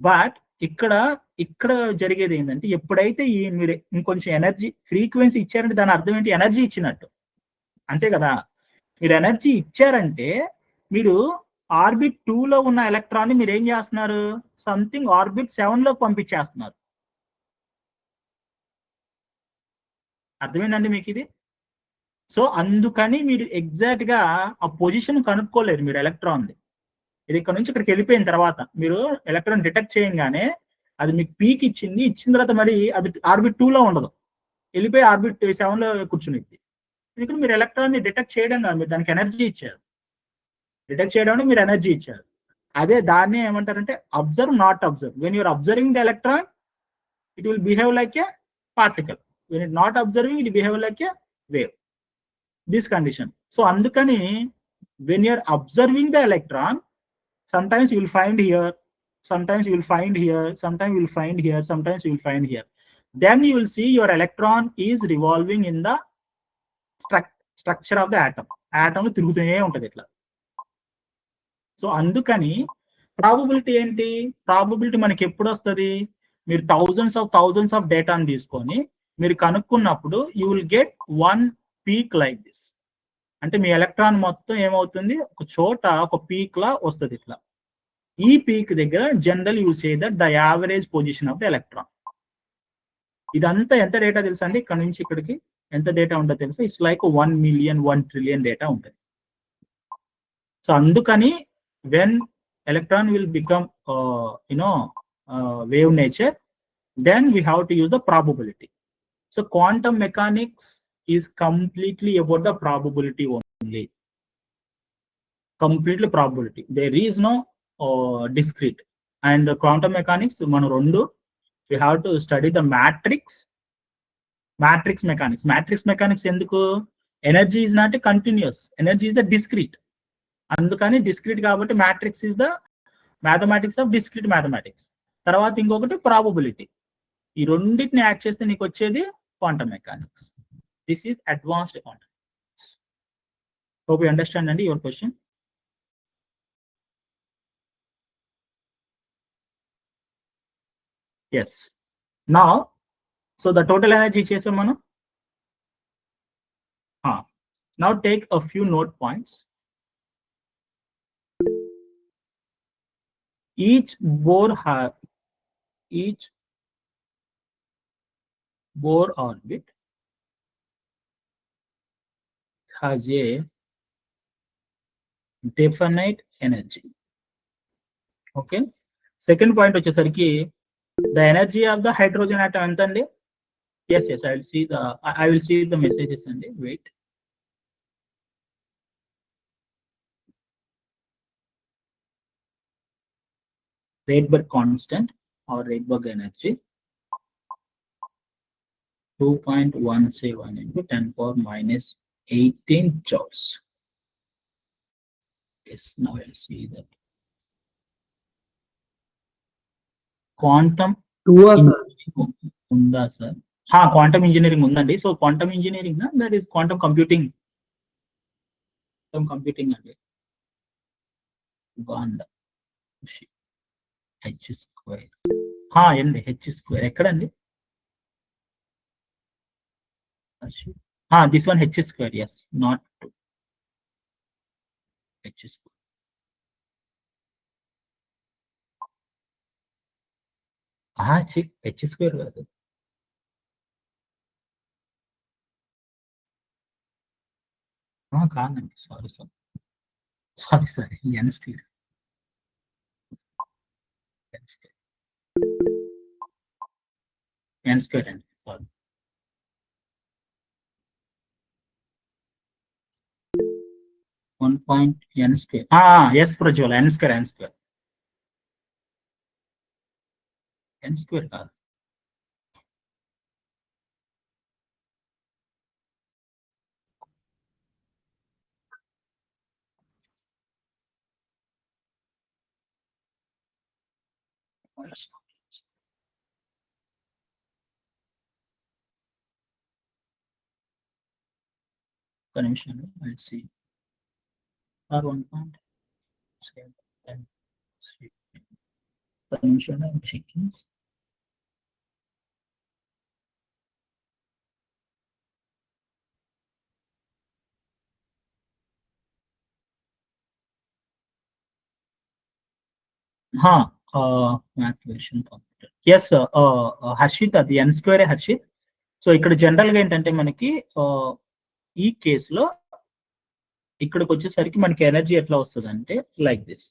బట్ ఇక్కడ జరిగేది ఏంటంటే ఎప్పుడైతే మీరు ఇంకొంచెం ఎనర్జీ ఫ్రీక్వెన్సీ ఇచ్చారంటే దాని అర్థం ఏంటి, ఎనర్జీ ఇచ్చినట్టు, అంతే కదా. మీరు ఎనర్జీ ఇచ్చారంటే మీరు ఆర్బిట్ 2 లో ఉన్న ఎలక్ట్రాన్ ని మీరు ఏం చేస్తున్నారు, సంథింగ్ ఆర్బిట్ 7 లోకి పంపించేస్తున్నారు. అర్థమైందండి మీకు ఇది? సో అందుకని మీరు ఎగ్జాక్ట్ గా ఆ పొజిషన్ కనుక్కోలేరు మీరు ఎలక్ట్రాన్ది. ఇది ఇక్కడ నుంచి ఇక్కడికి వెళ్ళిపోయిన తర్వాత మీరు ఎలక్ట్రాన్ డిటెక్ట్ చేయగానే అది మీకు పీక్ ఇచ్చిన తర్వాత మరి అది ఆర్బిట్ 2 లో ఉండదు, వెళ్ళిపోయి ఆర్బిట్ 7 లో కూర్చునిద్ది. ఇక్కడ మీరు ఎలక్ట్రాన్ ని డిటెక్ట్ చేయడం కాదు, మీరు దానికి ఎనర్జీ ఇచ్చారు. డిటెక్ట్ చేయడానికి మీరు ఎనర్జీ ఇచ్చారు. అదే దాన్ని ఏమంటారంటే observe not observe. When you're observing the electron it will behave like a particle, when it not observing it behave like a wave, this condition. So అందుకని when you're observing the electron sometimes you will find here, sometimes you will find here, sometimes you will find here, sometimes you will find here. Then you will see your electron is revolving in the structure of the atom. Atom తిరుగుతూనే ఉంటుంది ఇట్లా. So అందుకని probability ఏంటి, probability మనకి ఎప్పుడు వస్తుంది, మీరు thousands of డేటాను తీసుకొని మీరు కనుక్కున్నప్పుడు you will get one peak like this. అంటే మీ ఎలక్ట్రాన్ మొత్తం ఏమవుతుంది, ఒక చోట ఒక పీక్ లా వస్తుంది ఇట్లా. ఈ పీక్ దగ్గర general you say that the average position of the electron. ఇదంతా ఎంత డేటా తెలుసా అండి, ఇక్కడ నుంచి ఇక్కడికి ఎంత డేటా ఉంటుందో తెలుసా, it's like 1 million 1 trillion data ఉంటుంది. సో అందుకని when electron will become wave nature, then we have to use the probability. So quantum mechanics is completely about the probability only, completely probability. There is no discrete. And quantum mechanics manu rendu, we have to study the matrix mechanics. Enduku, energy is not a continuous, energy is a discrete. Andukani discrete kabatti matrix is the mathematics of discrete mathematics. Tarvata inkokati probability. Ee renditni add chesthe neeku vachedi quantum mechanics. This is advanced quantum mechanics. Hope you understand Andy your question. Yes. Now, so the total energy chesam manu. Now take a few note points. Each Bohr orbit has a definite energy. Okay. Second point వచ్చేసరికి the energy of the hydrogen atom ఎంత అండి? Yes, I will see the messages అండి. Wait. Rydberg constant or Rydberg energy 2.17 into 10 power minus 18 joules. Yes, now I'll see that. Quantum ఉందా sir? Quantum engineering ఉందండి. So quantum engineering that is quantum computing అండి. బాగుందా? H square అండి, H square ఎక్కడండి? This one H square, yes, not H square. H square కాదు, కాదండి, sorry N square అండి, sorry. N square. Yes, Prajwal, n square. N square కాదు. ఒక నిమిషం, let's see. 1.7. ఒక నిమిషం, I'm checking. math version computer. Yes, Harshit, అది n స్క్వేర్ హర్షిత్. సో ఇక్కడ జనరల్ గా ఏంటంటే మనకి ఈ కేసులో ఇక్కడికి వచ్చేసరికి మనకి ఎనర్జీ ఎట్లా వస్తుంది అంటే like this.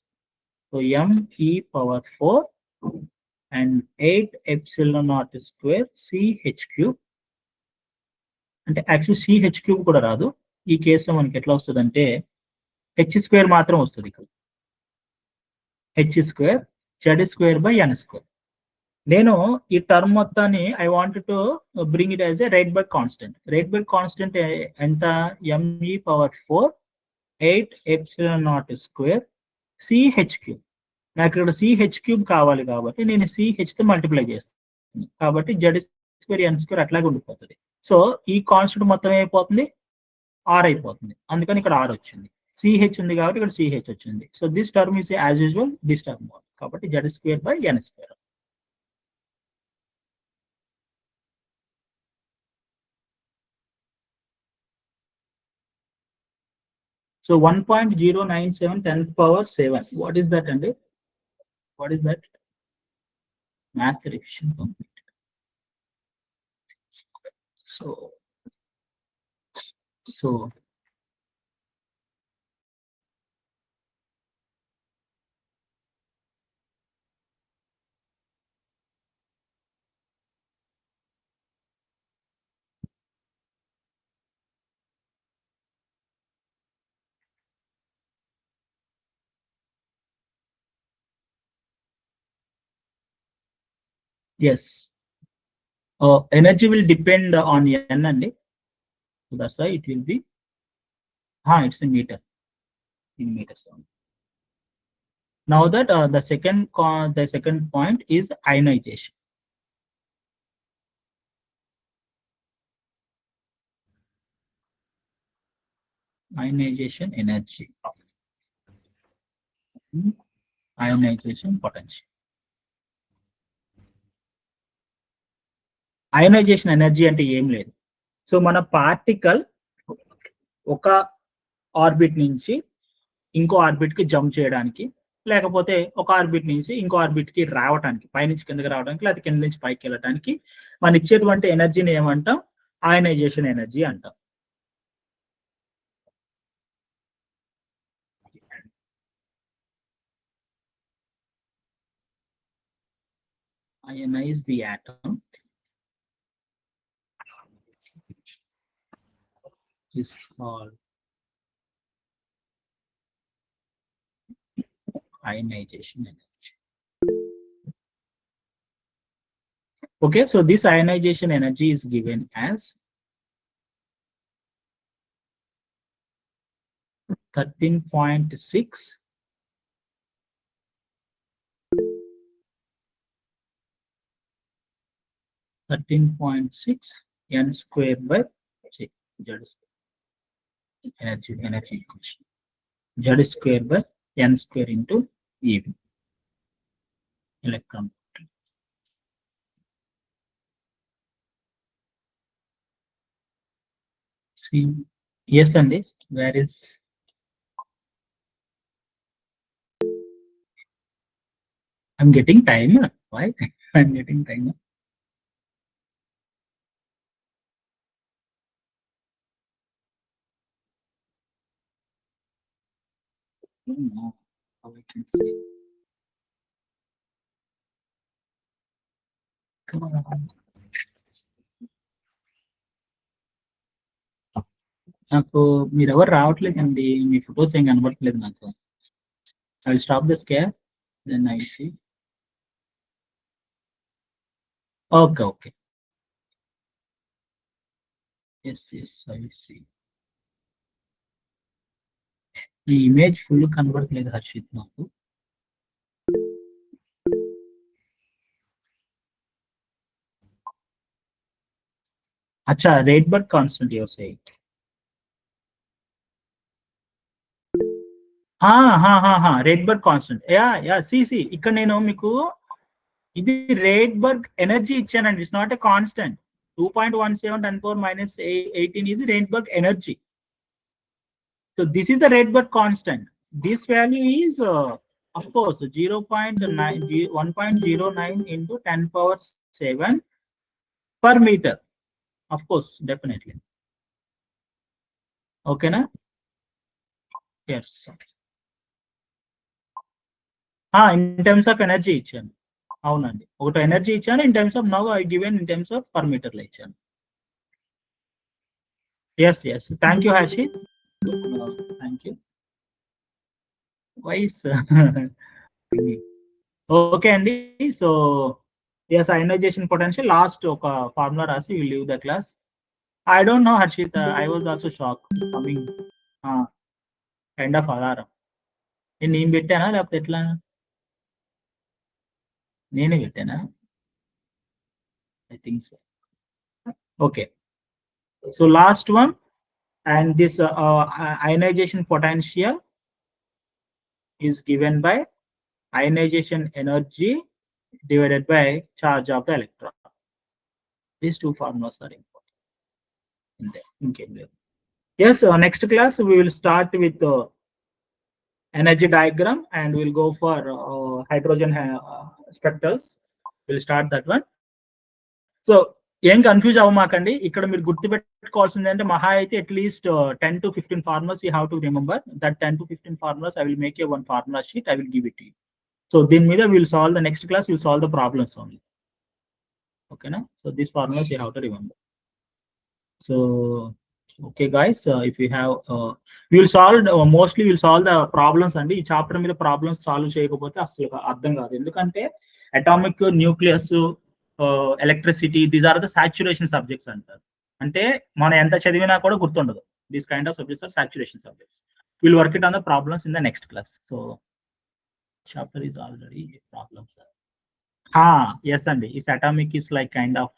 So m⁴ and 8 epsilon naught square CH3. అంటే యాక్చువల్ CH3 కూడా రాదు ఈ కేసులో. మనకి ఎట్లా వస్తుంది అంటే హెచ్ స్క్వేర్ మాత్రం వస్తుంది ఇక్కడ. H square Z²/n². నేను ఈ టర్మ్ మొత్తాన్ని I want to bring it as a Rydberg constant. Rydberg constant ఎంత? m⁴ 8 epsilon naught square CH3. నాకు ఇక్కడ CH3 కావాలి కాబట్టి నేను CH తో మల్టిప్లై చేస్తాను. కాబట్టి Z²/n² అట్లాగే ఉండిపోతుంది. సో ఈ కాన్స్టెంట్ మొత్తం అయిపోతుంది, R అయిపోతుంది. అందుకని ఇక్కడ R వచ్చింది. CH ఉంది కాబట్టి ఇక్కడ CH వచ్చింది. So this term is as usual this term కాబట్టి Z²/n². So 1.097 10th power 7. What is that, Andy? What is that? Math revision complete. So yes, energy will depend on n, and so that's why it will be it's in meter, meters. Now that the second point is ionization. Ionization energy, ionization potential. Ionisation energy అంటే ఏం లేదు. So మన particle ఒక orbit నుంచి ఇంకో orbit కి jump చేయడానికి, లేకపోతే ఒక ఆర్బిట్ నుంచి ఇంకో ఆర్బిట్ కి రావడానికి, పైనుంచి కిందకి రావడానికి, లేకపోతే కింద నుంచి పైకి వెళ్ళడానికి మనం ఇచ్చేటువంటి ఎనర్జీని ఏమంటాం? అయనైజేషన్ ఎనర్జీ అంటాం. ionize the atom is called ionization energy. Okay, so this ionization energy is given as 13.6 n square by Z. Energy equation. Z square by n square into eV. Electron. See, yes, Andy. Where is? I'm getting time. Why? I'm getting time. No, how I can see. Come on. నాకు మీరు ఎవరు రావట్లేదండి, మీ photos ఏం కనబడట్లేదు నాకు. I will stop the share then I see. Okay okay, yes yes I see. ఈ image full కనబడట్లేదు హర్షిత్ నాకు. అచ్చా, Rydberg constant your saying. Rydberg constant, yeah see ఇక్కడ నేను మీకు ఇది రేట్బర్గ్ ఎనర్జీ ఇచ్చానండి. It's not a constant. 2.17 10 power minus 18 is the Rydberg energy. So this is the Rydberg constant. This value is of course 1.09 into 10 power 7 per meter. Of course, definitely. Okay, na? Yes. In terms of energy ఇచ్చాను. అవునండి, ఒకటి energy ఇచ్చాను. In terms of now I given in terms of per meter లో ఇచ్చాను. Yes thank you Harshit, thank you. వైస్ okay అండి. So yes, ionization potential last ఒక formula రాసి will leave the class. I don't know Harshit, I was also shock coming end of alarm. నేను పెట్టానా లేకపోతే ఎట్లా? నేనే పెట్టానా? I think so. Okay. So last one, and this ionization potential is given by ionization energy divided by charge of the electron. These two formulas are important. Okay. Yes, next class we will start with energy diagram and we'll go for hydrogen spectrals. We'll start that one. So ఏం confuse అవ్వమాకండి. ఇక్కడ మీరు గుర్తుపెట్టుకోవాల్సింది అంటే మహా అయితే at least 10 to 15 formulas you have to remember. That 10 to 15 formulas I will make a one formula sheet, I will give it you. So దీని మీద will solve the next class, will solve the problems only. ఓకేనా? So this formulas you have to remember. So okay guys, if you have will solve mostly will solve the problems అండి. ఈ chapter మీద problems solve చేయకపోతే అసలు అర్థం కాదు. ఎందుకంటే atomic, nucleus, electricity, these are the saturation subjects అంటారు. అంటే మనం ఎంత చదివినా కూడా గుర్తుండదు. These kind of subjects are saturation subjects. Will work it on the problems in the next class. So chapter is already problems. Yes అండి, is atomic is like kind of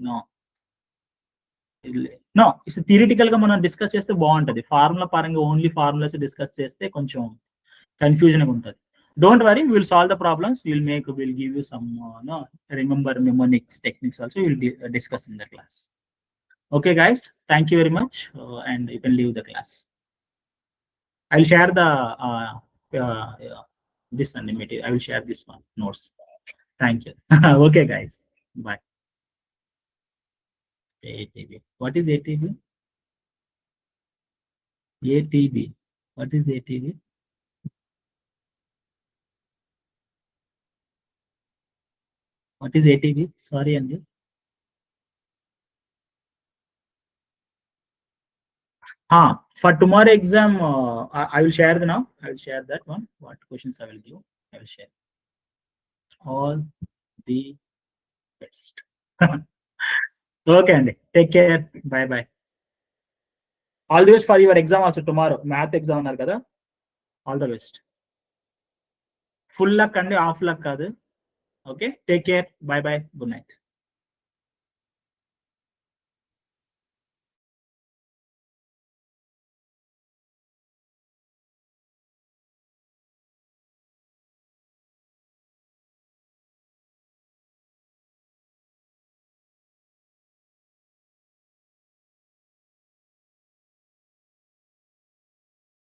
no is theoretical గా మనం discuss చేస్తే బాగుంటది. Formula పరంగా only formulas discuss చేస్తే కొంచెం confusion గా ఉంటుంది. Don't worry, we will solve the problems. We'll give you some remember mnemonics techniques also. We'll discuss in the class. Okay, guys. Thank you very much, and you can leave the class. I'll share the this material. I will share this one notes. Thank you. Okay, guys. Bye. ATB. What is ATB? ATB. What is ATB? What is ATV? Sorry, Anji. For tomorrow exam, I will share now. I will share that one. What questions I will give? I will share. All the best. Okay, Andy. Take care. Bye bye. All the best for your exam also tomorrow. Math exam అన్నారు కదా. All the best. Full luck and half luck కాదు. Okay. Take care. Bye bye. Good night.